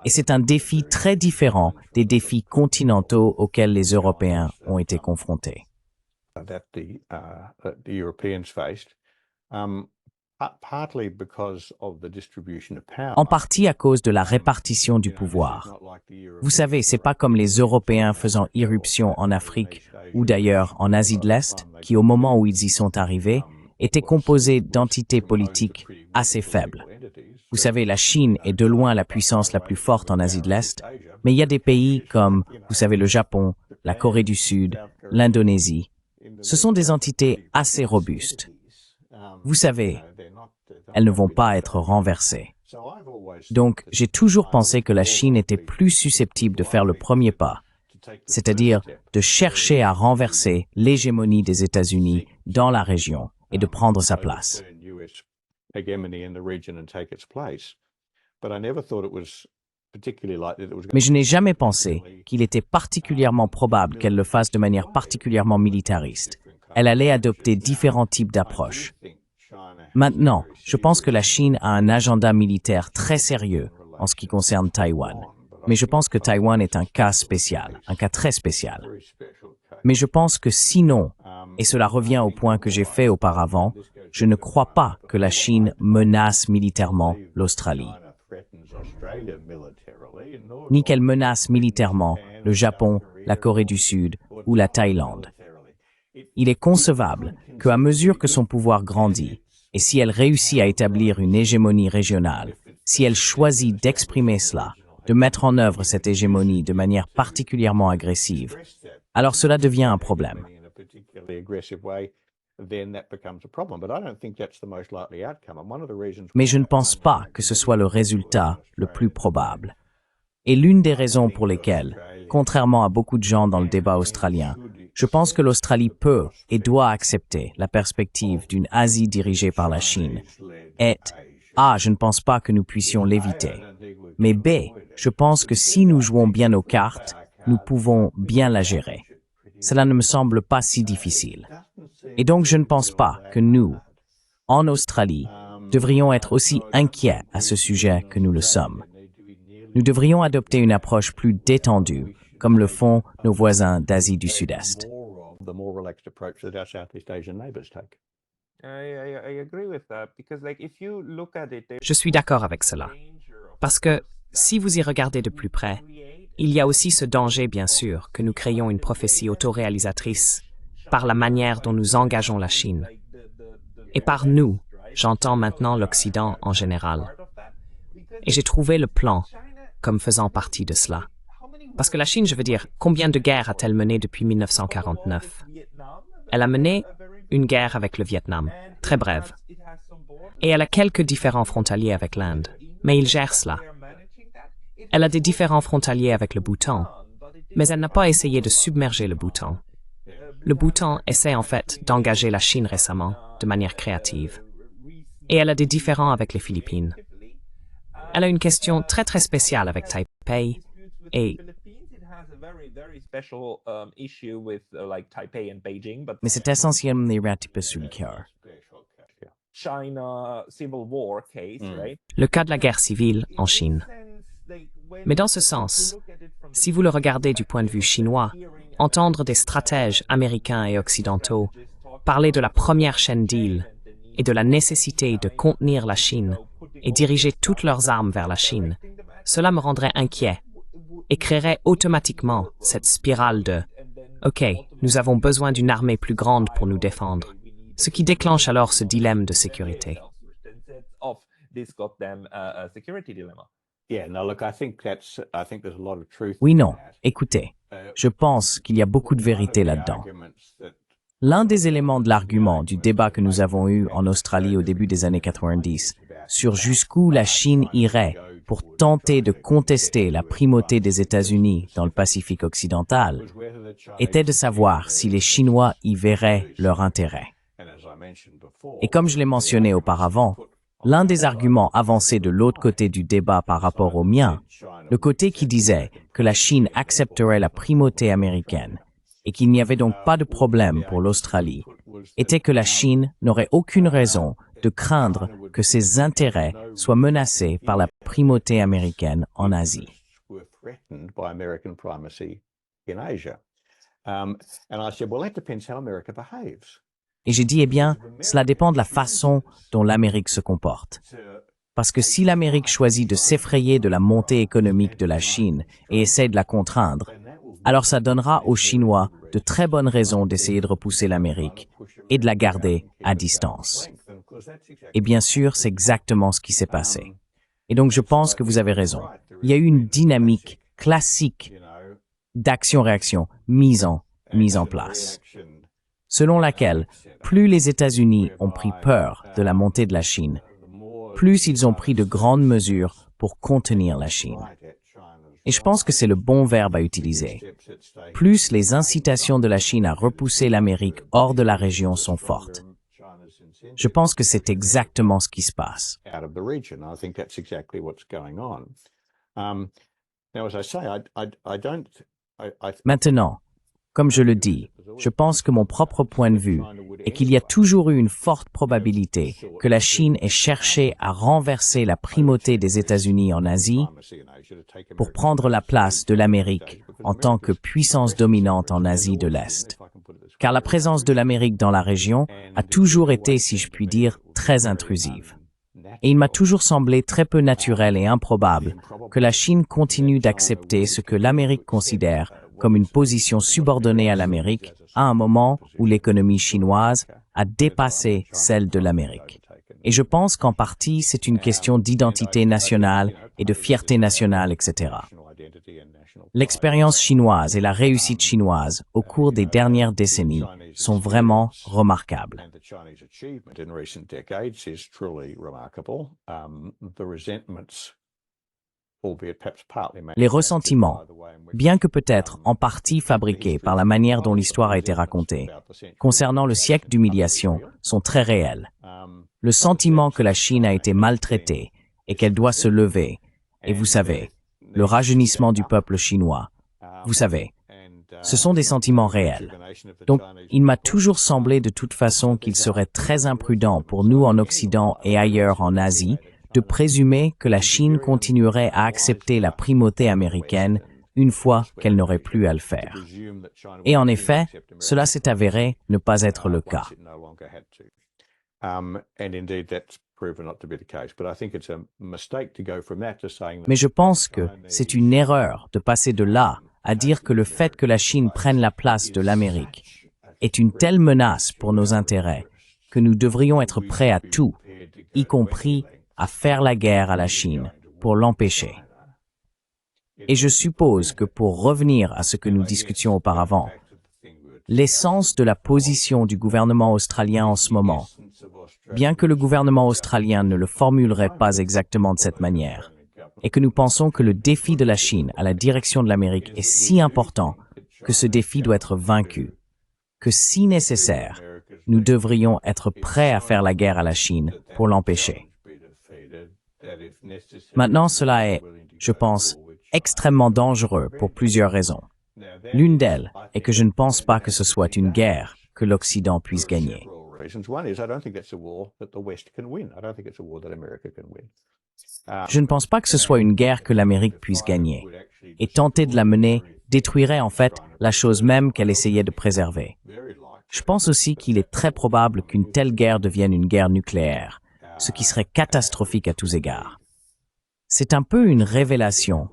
Et c'est un défi très différent des défis continentaux auxquels les Européens ont été confrontés. that the Europeans faced, partly because of the distribution of power. En partie à cause de la répartition du pouvoir. Vous savez, c'est pas comme les Européens faisant irruption en Afrique ou d'ailleurs en Asie de l'Est, qui au moment où ils y sont arrivés, étaient composés d'entités politiques assez faibles. Vous savez, la Chine est de loin la puissance la plus forte en Asie de l'Est, mais il y a des pays comme, vous savez, le Japon, la Corée du Sud, l'Indonésie. Ce sont des entités assez robustes. Vous savez, elles ne vont pas être renversées. Donc, j'ai toujours pensé que la Chine était plus susceptible de faire le premier pas, c'est-à-dire de chercher à renverser l'hégémonie des États-Unis dans la région et de prendre sa place. Mais je n'ai jamais pensé qu'il était particulièrement probable qu'elle le fasse de manière particulièrement militariste. Elle allait adopter différents types d'approches. Maintenant, je pense que la Chine a un agenda militaire très sérieux en ce qui concerne Taïwan. Mais je pense que Taïwan est un cas spécial, un cas très spécial. Mais je pense que sinon, et cela revient au point que j'ai fait auparavant, je ne crois pas que la Chine menace militairement l'Australie, ni qu'elle menace militairement le Japon, la Corée du Sud ou la Thaïlande. Il est concevable qu'à mesure que son pouvoir grandit, et si elle réussit à établir une hégémonie régionale, si elle choisit d'exprimer cela, de mettre en œuvre cette hégémonie de manière particulièrement agressive, alors cela devient un problème. Mais je ne pense pas que ce soit le résultat le plus probable. Et l'une des raisons pour lesquelles, contrairement à beaucoup de gens dans le débat australien, je pense que l'Australie peut et doit accepter la perspective d'une Asie dirigée par la Chine est A, je ne pense pas que nous puissions l'éviter, mais B, je pense que si nous jouons bien nos cartes, nous pouvons bien la gérer. Cela ne me semble pas si difficile. Et donc je ne pense pas que nous, en Australie, devrions être aussi inquiets à ce sujet que nous le sommes. Nous devrions adopter une approche plus détendue, comme le font nos voisins d'Asie du Sud-Est. Je suis d'accord avec cela. Parce que, si vous y regardez de plus près, il y a aussi ce danger, bien sûr, que nous créions une prophétie autoréalisatrice par la manière dont nous engageons la Chine. Et par nous, j'entends maintenant l'Occident en général. Et j'ai trouvé le plan comme faisant partie de cela. Parce que la Chine, je veux dire, combien de guerres a-t-elle mené depuis 1949? Elle a mené une guerre avec le Vietnam, très brève. Et elle a quelques différends frontaliers avec l'Inde, mais il gère cela. Elle a des différends frontaliers avec le Bhoutan, mais elle n'a pas essayé de submerger le Bhoutan. Le Bhoutan essaie en fait d'engager la Chine récemment, de manière créative. Et elle a des différends avec les Philippines. Elle a une question très très spéciale avec Taipei, et Mais c'est essentiellement des ratipes sur le cœur. le cas de la guerre civile en Chine. Mais dans ce sens, si vous le regardez du point de vue chinois, entendre des stratèges américains et occidentaux parler de la première chaîne d'îles et de la nécessité de contenir la Chine et diriger toutes leurs armes vers la Chine, cela me rendrait inquiet et créerait automatiquement cette spirale de « OK, nous avons besoin d'une armée plus grande pour nous défendre », ce qui déclenche alors ce dilemme de sécurité. this got them a security dilemma. Yeah, no, look, I think there's a lot of truth. Oui, in non. that. Écoutez, je pense qu'il y a beaucoup de vérité là-dedans. L'un des éléments de l'argument du débat que nous avons eu en Australie au début des années 90 sur jusqu'où la Chine irait pour tenter de contester la primauté des États-Unis dans le Pacifique occidental était de savoir si les Chinois y verraient leur intérêt. Et comme je l'ai mentionné auparavant, l'un des arguments avancés de l'autre côté du débat par rapport au mien, le côté qui disait que la Chine accepterait la primauté américaine et qu'il n'y avait donc pas de problème pour l'Australie, était que la Chine n'aurait aucune raison de craindre que ses intérêts soient menacés par la primauté américaine en Asie. Et j'ai dit, eh bien, cela dépend de la façon dont l'Amérique se comporte. Parce que si l'Amérique choisit de s'effrayer de la montée économique de la Chine et essaie de la contraindre, alors ça donnera aux Chinois de très bonnes raisons d'essayer de repousser l'Amérique et de la garder à distance. Et bien sûr, c'est exactement ce qui s'est passé. Et donc je pense que vous avez raison. Il y a eu une dynamique classique d'action-réaction mise en place, selon laquelle plus les États-Unis ont pris peur de la montée de la Chine, plus ils ont pris de grandes mesures pour contenir la Chine. Et je pense que c'est le bon verbe à utiliser. Plus les incitations de la Chine à repousser l'Amérique hors de la région sont fortes. Je pense que c'est exactement ce qui se passe. Maintenant, comme je le dis, je pense que mon propre point de vue est qu'il y a toujours eu une forte probabilité que la Chine ait cherché à renverser la primauté des États-Unis en Asie pour prendre la place de l'Amérique en tant que puissance dominante en Asie de l'Est. Car la présence de l'Amérique dans la région a toujours été, si je puis dire, très intrusive. Et il m'a toujours semblé très peu naturel et improbable que la Chine continue d'accepter ce que l'Amérique considère comme une position subordonnée à l'Amérique à un moment où l'économie chinoise a dépassé celle de l'Amérique. Et je pense qu'en partie, c'est une question d'identité nationale et de fierté nationale, etc. L'expérience chinoise et la réussite chinoise au cours des dernières décennies sont vraiment remarquables. Les ressentiments, bien que peut-être en partie fabriqués par la manière dont l'histoire a été racontée, concernant le siècle d'humiliation, sont très réels. Le sentiment que la Chine a été maltraitée et qu'elle doit se lever, et vous savez, le rajeunissement du peuple chinois, vous savez, ce sont des sentiments réels. Donc, il m'a toujours semblé de toute façon qu'il serait très imprudent pour nous en Occident et ailleurs en Asie de présumer que la Chine continuerait à accepter la primauté américaine une fois qu'elle n'aurait plus à le faire. Et en effet, cela s'est avéré ne pas être le cas. Mais je pense que c'est une erreur de passer de là à dire que le fait que la Chine prenne la place de l'Amérique est une telle menace pour nos intérêts que nous devrions être prêts à tout, y compris à faire la guerre à la Chine pour l'empêcher. Et je suppose que pour revenir à ce que nous discutions auparavant, l'essence de la position du gouvernement australien en ce moment, bien que le gouvernement australien ne le formulerait pas exactement de cette manière, et que nous pensons que le défi de la Chine à la direction de l'Amérique est si important que ce défi doit être vaincu, que si nécessaire, nous devrions être prêts à faire la guerre à la Chine pour l'empêcher. Maintenant, cela est, je pense, extrêmement dangereux pour plusieurs raisons. L'une d'elles est que je ne pense pas que ce soit une guerre que l'Occident puisse gagner. Je ne pense pas que ce soit une guerre que l'Amérique puisse gagner. Et tenter de la mener détruirait en fait la chose même qu'elle essayait de préserver. Je pense aussi qu'il est très probable qu'une telle guerre devienne une guerre nucléaire, ce qui serait catastrophique à tous égards. C'est un peu une révélation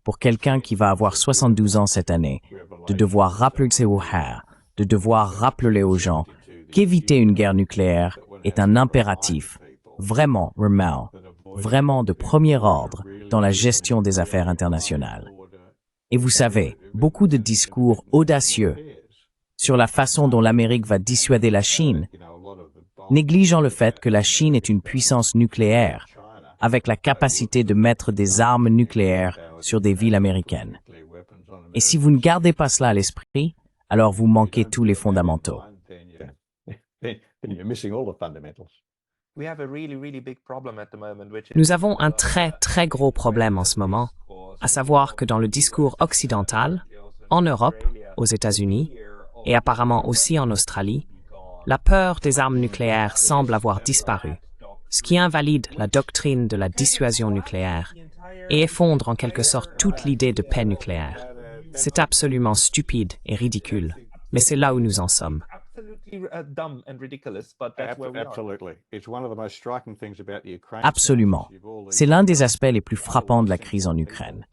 pour quelqu'un qui va avoir 72 ans cette année, de devoir rappeler aux Hare, de devoir rappeler aux gens qu'éviter une guerre nucléaire est un impératif, vraiment, Ramal, vraiment de premier ordre dans la gestion des affaires internationales. Et vous savez, beaucoup de discours audacieux sur la façon dont l'Amérique va dissuader la Chine, négligeant le fait que la Chine est une puissance nucléaire, avec la capacité de mettre des armes nucléaires sur des villes américaines. Et si vous ne gardez pas cela à l'esprit, alors vous manquez tous les fondamentaux. Nous avons un très gros problème en ce moment, à savoir que dans le discours occidental, en Europe, aux États-Unis, et apparemment aussi en Australie, la peur des armes nucléaires semble avoir disparu, ce qui invalide la doctrine de la dissuasion nucléaire et effondre en quelque sorte toute l'idée de paix nucléaire. C'est absolument stupide et ridicule, mais c'est là où nous en sommes. Absolument. C'est l'un des aspects les plus frappants de la crise en Ukraine.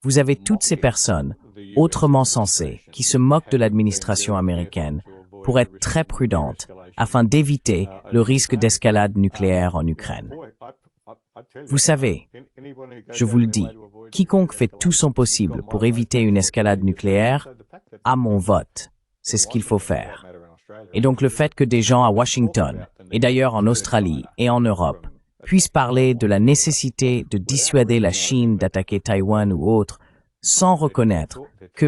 Vous avez toutes ces personnes, autrement sensées, qui se moquent de l'administration américaine pour être très prudentes afin d'éviter le risque d'escalade nucléaire en Ukraine. Vous savez, je vous le dis, quiconque fait tout son possible pour éviter une escalade nucléaire a mon vote. C'est ce qu'il faut faire. Et donc le fait que des gens à Washington, et d'ailleurs en Australie et en Europe, puissent parler de la nécessité de dissuader la Chine d'attaquer Taïwan ou autre, sans reconnaître que,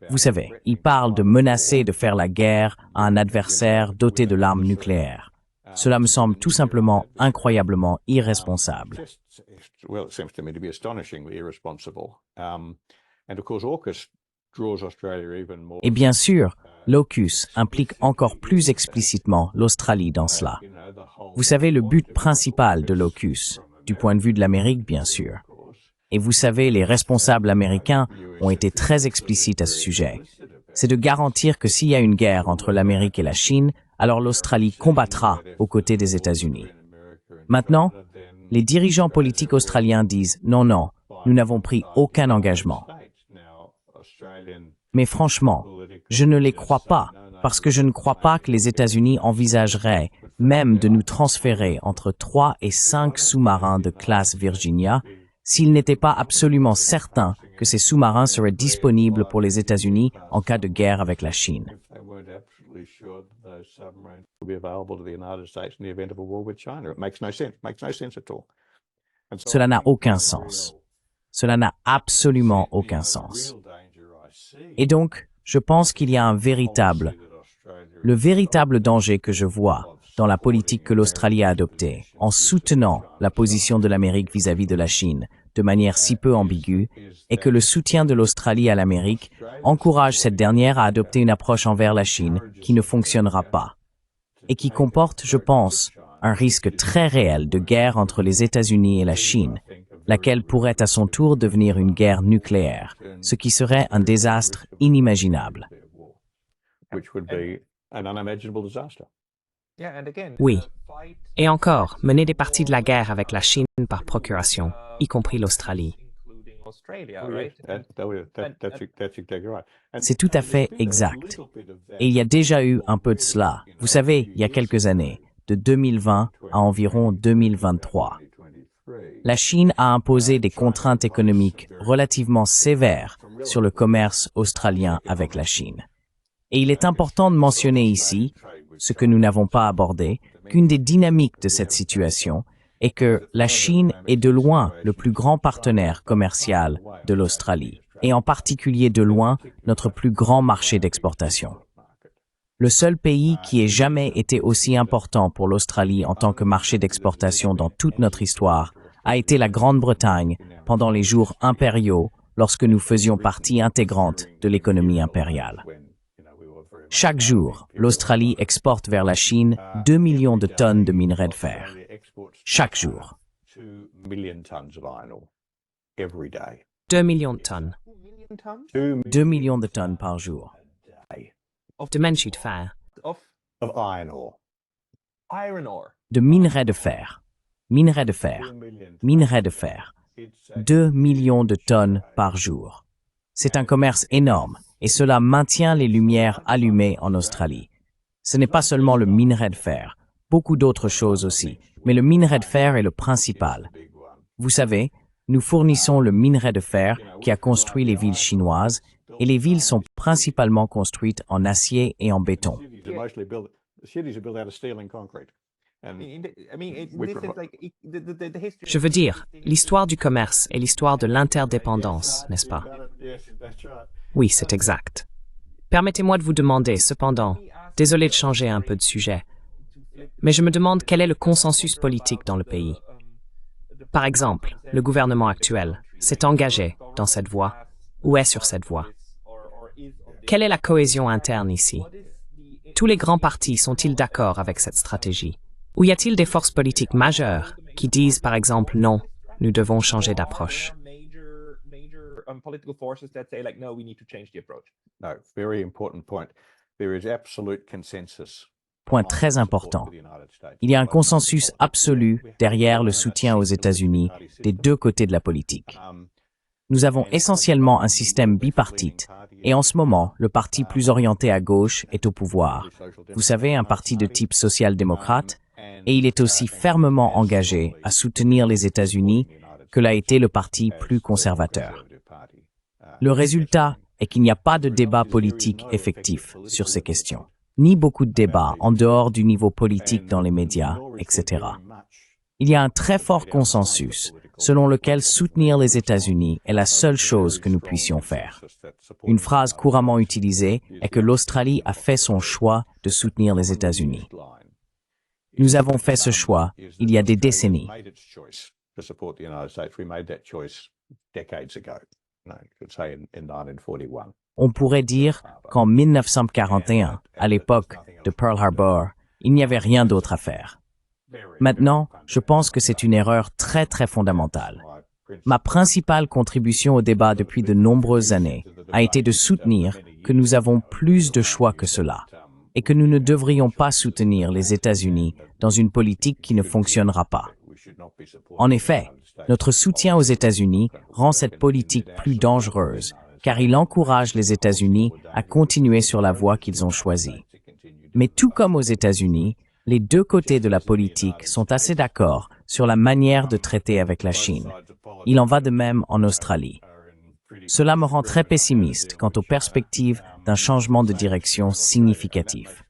vous savez, ils parlent de menacer de faire la guerre à un adversaire doté de l'arme nucléaire. Cela me semble tout simplement incroyablement irresponsable. Et bien sûr, l'AUKUS implique encore plus explicitement l'Australie dans cela. Vous savez le but principal de l'AUKUS, du point de vue de l'Amérique bien sûr. Et vous savez, les responsables américains ont été très explicites à ce sujet. C'est de garantir que s'il y a une guerre entre l'Amérique et la Chine, alors l'Australie combattra aux côtés des États-Unis. Maintenant, les dirigeants politiques australiens disent « Non, non, nous n'avons pris aucun engagement ». Mais franchement, je ne les crois pas, parce que je ne crois pas que les États-Unis envisageraient même de nous transférer entre 3 et 5 sous-marins de classe Virginia s'ils n'étaient pas absolument certains que ces sous-marins seraient disponibles pour les États-Unis en cas de guerre avec la Chine. Cela n'a aucun sens. Cela n'a absolument aucun sens. Et donc, je pense qu'il y a le véritable danger que je vois dans la politique que l'Australie a adoptée, en soutenant la position de l'Amérique vis-à-vis de la Chine de manière si peu ambiguë, est que le soutien de l'Australie à l'Amérique encourage cette dernière à adopter une approche envers la Chine qui ne fonctionnera pas, et qui comporte, je pense, un risque très réel de guerre entre les États-Unis et la Chine, laquelle pourrait à son tour devenir une guerre nucléaire, ce qui serait un désastre inimaginable. Oui. Et encore, mener des parties de la guerre avec la Chine par procuration, y compris l'Australie. C'est tout à fait exact. Et il y a déjà eu un peu de cela. Vous savez, il y a quelques années, de 2020 à environ 2023. La Chine a imposé des contraintes économiques relativement sévères sur le commerce australien avec la Chine. Et il est important de mentionner ici, ce que nous n'avons pas abordé, qu'une des dynamiques de cette situation est que la Chine est de loin le plus grand partenaire commercial de l'Australie, et en particulier de loin notre plus grand marché d'exportation. Le seul pays qui ait jamais été aussi important pour l'Australie en tant que marché d'exportation dans toute notre histoire a été la Grande-Bretagne pendant les jours impériaux lorsque nous faisions partie intégrante de l'économie impériale. Chaque jour, l'Australie exporte vers la Chine 2 millions de tonnes de minerais de fer. Chaque jour. 2 millions de tonnes. 2 millions de tonnes par jour. De menchie de fer. De minerais de fer. Minerais de fer. Minerais de fer. 2 millions de tonnes par jour. C'est un commerce énorme et cela maintient les lumières allumées en Australie. Ce n'est pas seulement le minerai de fer, beaucoup d'autres choses aussi, mais le minerai de fer est le principal. Vous savez, nous fournissons le minerai de fer qui a construit les villes chinoises, et les villes sont principalement construites en acier et en béton. Je veux dire, l'histoire du commerce est l'histoire de l'interdépendance, n'est-ce pas? Oui, c'est exact. Permettez-moi de vous demander, cependant, désolé de changer un peu de sujet, mais je me demande quel est le consensus politique dans le pays. Par exemple, le gouvernement actuel s'est engagé dans cette voie ou est sur cette voie. Quelle est la cohésion interne ici? Tous les grands partis sont-ils d'accord avec cette stratégie? Ou y a-t-il des forces politiques majeures qui disent, par exemple, non, nous devons changer d'approche? No, very important point. There is absolute consensus. Point très important. Il y a un consensus absolu derrière le soutien aux États-Unis des deux côtés de la politique. Nous avons essentiellement un système bipartite, et en ce moment, le parti plus orienté à gauche est au pouvoir. Vous savez, un parti de type social-démocrate, et il est aussi fermement engagé à soutenir les États-Unis que l'a été le parti plus conservateur. Le résultat est qu'il n'y a pas de débat politique effectif sur ces questions, ni beaucoup de débats en dehors du niveau politique dans les médias, etc. Il y a un très fort consensus selon lequel soutenir les États-Unis est la seule chose que nous puissions faire. Une phrase couramment utilisée est que l'Australie a fait son choix de soutenir les États-Unis. Nous avons fait ce choix il y a des décennies. On pourrait dire qu'en 1941, à l'époque de Pearl Harbor, il n'y avait rien d'autre à faire. Maintenant, je pense que c'est une erreur très fondamentale. Ma principale contribution au débat depuis de nombreuses années a été de soutenir que nous avons plus de choix que cela et que nous ne devrions pas soutenir les États-Unis dans une politique qui ne fonctionnera pas. En effet, notre soutien aux États-Unis rend cette politique plus dangereuse car il encourage les États-Unis à continuer sur la voie qu'ils ont choisie. Mais tout comme aux États-Unis, les deux côtés de la politique sont assez d'accord sur la manière de traiter avec la Chine. Il en va de même en Australie. Cela me rend très pessimiste quant aux perspectives d'un changement de direction significatif.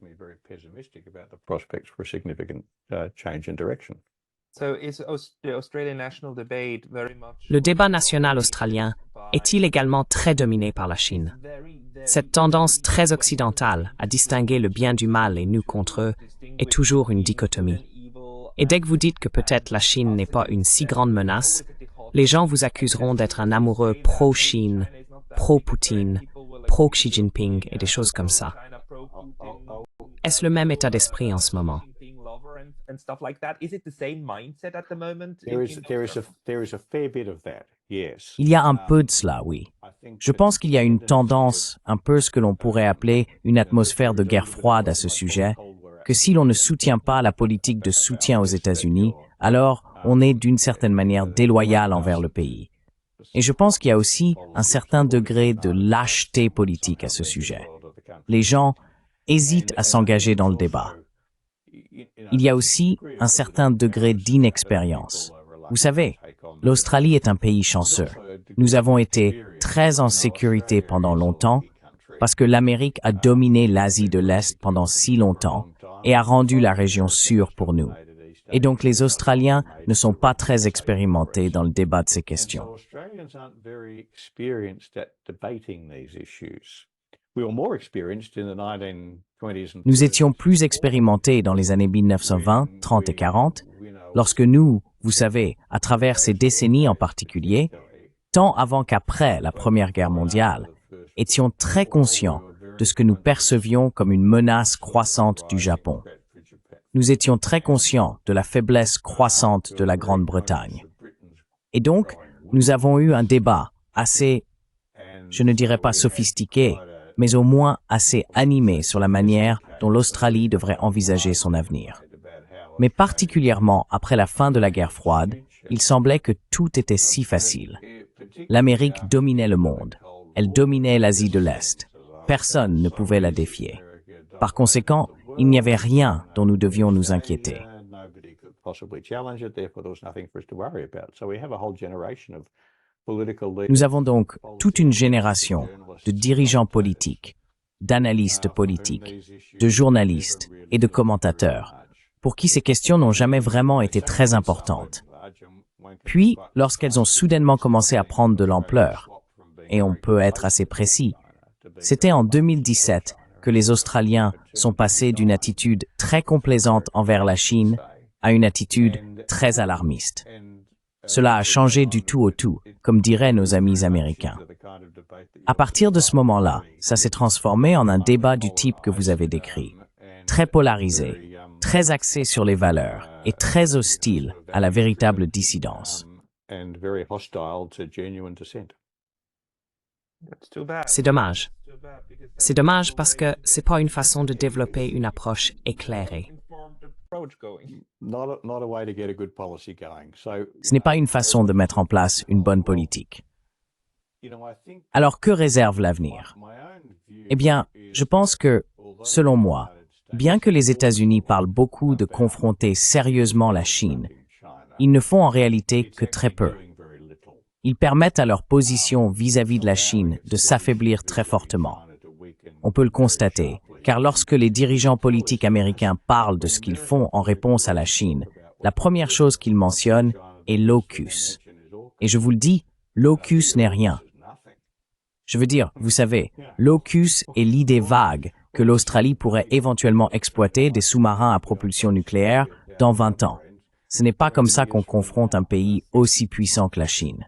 Le débat national australien est-il également très dominé par la Chine? Cette tendance très occidentale à distinguer le bien du mal et nous contre eux est toujours une dichotomie. Et dès que vous dites que peut-être la Chine n'est pas une si grande menace, les gens vous accuseront d'être un amoureux pro-Chine, pro-Poutine, pro-Xi Jinping et des choses comme ça. Est-ce le même état d'esprit en ce moment? Il y a un peu de cela, oui. Je pense qu'il y a une tendance, un peu ce que l'on pourrait appeler une atmosphère de guerre froide à ce sujet, que si l'on ne soutient pas la politique de soutien aux États-Unis, alors on est d'une certaine manière déloyal envers le pays. Et je pense qu'il y a aussi un certain degré de lâcheté politique à ce sujet. Les gens hésitent à s'engager dans le débat. Il y a aussi un certain degré d'inexpérience. Vous savez, l'Australie est un pays chanceux. Nous avons été très en sécurité pendant longtemps parce que l'Amérique a dominé l'Asie de l'Est pendant si longtemps et a rendu la région sûre pour nous. Et donc les Australiens ne sont pas très expérimentés dans le débat de ces questions. Nous étions plus expérimentés dans les années 1920, 30 et 40, lorsque nous, vous savez, à travers ces décennies en particulier, tant avant qu'après la Première Guerre mondiale, étions très conscients de ce que nous percevions comme une menace croissante du Japon. Nous étions très conscients de la faiblesse croissante de la Grande-Bretagne. Et donc, nous avons eu un débat assez, je ne dirais pas sophistiqué, mais au moins assez animé sur la manière dont l'Australie devrait envisager son avenir. Mais particulièrement après la fin de la guerre froide, il semblait que tout était si facile. L'Amérique dominait le monde. Elle dominait l'Asie de l'Est. Personne ne pouvait la défier. Par conséquent, il n'y avait rien dont nous devions nous inquiéter. possibly challenge it. Therefore, there was nothing for us to worry about. So we have a whole generation of political leaders. Nous avons donc toute une génération de dirigeants politiques, d'analystes politiques, de journalistes et de commentateurs, pour qui ces questions n'ont jamais vraiment été très importantes. Puis, lorsqu'elles ont soudainement commencé à prendre de l'ampleur, et on peut être assez précis, c'était en 2017 que les Australiens sont passés d'une attitude très complaisante envers la Chine à une attitude très alarmiste. Cela a changé du tout au tout, comme diraient nos amis américains. À partir de ce moment-là, ça s'est transformé en un débat du type que vous avez décrit, très polarisé, très axé sur les valeurs et très hostile à la véritable dissidence. C'est dommage. C'est dommage parce que c'est pas une façon de développer une approche éclairée. Ce n'est pas une façon de mettre en place une bonne politique. Alors que réserve l'avenir? Eh bien, je pense que, selon moi, bien que les États-Unis parlent beaucoup de confronter sérieusement la Chine, ils ne font en réalité que très peu. Ils permettent à leur position vis-à-vis de la Chine de s'affaiblir très fortement. On peut le constater, car lorsque les dirigeants politiques américains parlent de ce qu'ils font en réponse à la Chine, la première chose qu'ils mentionnent est l'AUKUS. Et je vous le dis, l'AUKUS n'est rien. Je veux dire, vous savez, l'AUKUS est l'idée vague que l'Australie pourrait éventuellement exploiter des sous-marins à propulsion nucléaire dans 20 ans. Ce n'est pas comme ça qu'on confronte un pays aussi puissant que la Chine.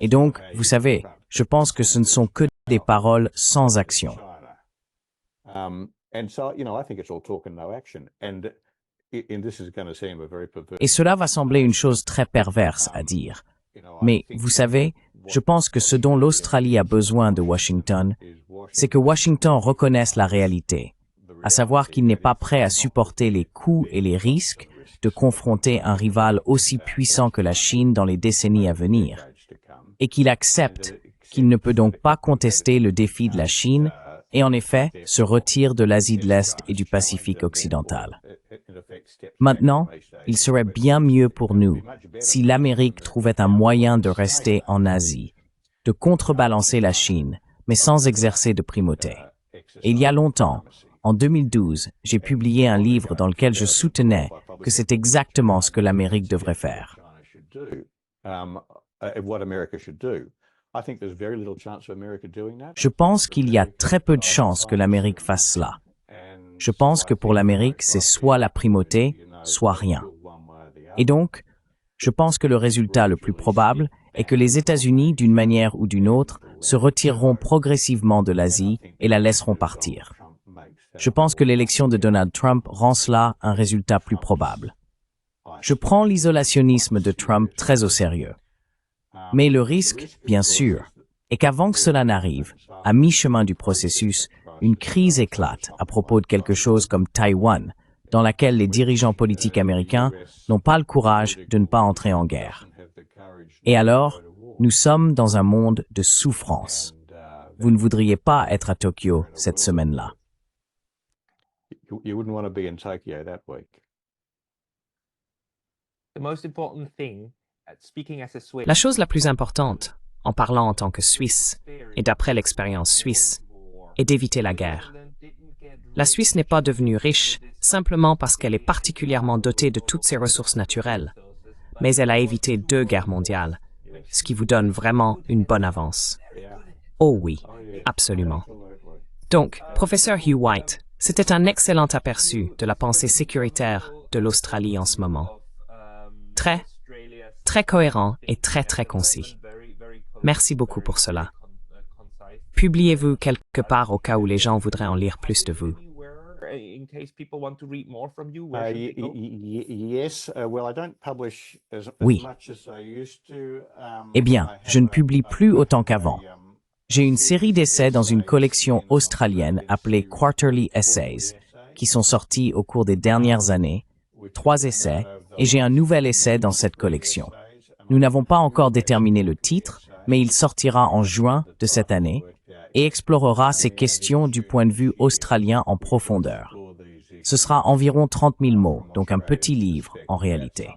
Et donc, vous savez, je pense que ce ne sont que des paroles sans action. Et cela va sembler une chose très perverse à dire. Mais, vous savez, je pense que ce dont l'Australie a besoin de Washington, c'est que Washington reconnaisse la réalité, à savoir qu'il n'est pas prêt à supporter les coûts et les risques de confronter un rival aussi puissant que la Chine dans les décennies à venir, et qu'il accepte qu'il ne peut donc pas contester le défi de la Chine et en effet se retire de l'Asie de l'Est et du Pacifique occidental. Maintenant, il serait bien mieux pour nous si l'Amérique trouvait un moyen de rester en Asie, de contrebalancer la Chine, mais sans exercer de primauté. Et il y a longtemps, en 2012, j'ai publié un livre dans lequel je soutenais que c'est exactement ce que l'Amérique devrait faire. Je pense qu'il y a très peu de chances que l'Amérique fasse cela. Je pense que pour l'Amérique, c'est soit la primauté, soit rien. Et donc, je pense que le résultat le plus probable est que les États-Unis, d'une manière ou d'une autre, se retireront progressivement de l'Asie et la laisseront partir. Je pense que l'élection de Donald Trump rend cela un résultat plus probable. Je prends l'isolationnisme de Trump très au sérieux. Mais le risque, bien sûr, est qu'avant que cela n'arrive, à mi-chemin du processus, une crise éclate à propos de quelque chose comme Taïwan, dans laquelle les dirigeants politiques américains n'ont pas le courage de ne pas entrer en guerre. Et alors, nous sommes dans un monde de souffrance. Vous ne voudriez pas être à Tokyo cette semaine-là. La chose la plus importante, en parlant en tant que Suisse, et d'après l'expérience suisse, est d'éviter la guerre. La Suisse n'est pas devenue riche simplement parce qu'elle est particulièrement dotée de toutes ses ressources naturelles, mais elle a évité 2 guerres mondiales, ce qui vous donne vraiment une bonne avance. Oh oui, absolument. Donc, professeur Hugh White, c'était un excellent aperçu de la pensée sécuritaire de l'Australie en ce moment. Très cohérent et très concis. Merci beaucoup pour cela. Publiez-vous quelque part au cas où les gens voudraient en lire plus de vous? Oui. Eh bien, je ne publie plus autant qu'avant. J'ai une série d'essais dans une collection australienne appelée Quarterly Essays, qui sont sortis au cours des dernières années, 3 essais, et j'ai un nouvel essai dans cette collection. Nous n'avons pas encore déterminé le titre, mais il sortira en juin de cette année et explorera ces questions du point de vue australien en profondeur. Ce sera environ 30 000 mots, donc un petit livre en réalité.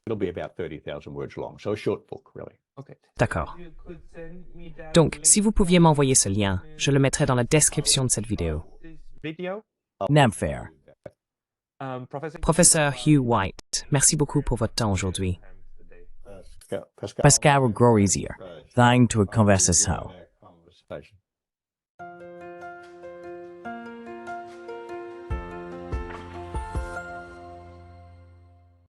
It'll be about 30,000 words long, so a short book, really. Okay. D'accord. Donc, si vous pouviez m'envoyer ce lien, je le mettrai dans la description de cette vidéo. Video. Namfair. Professeur Hugh White, merci beaucoup pour votre temps aujourd'hui. Pascal Grorizier, thine to a conversation.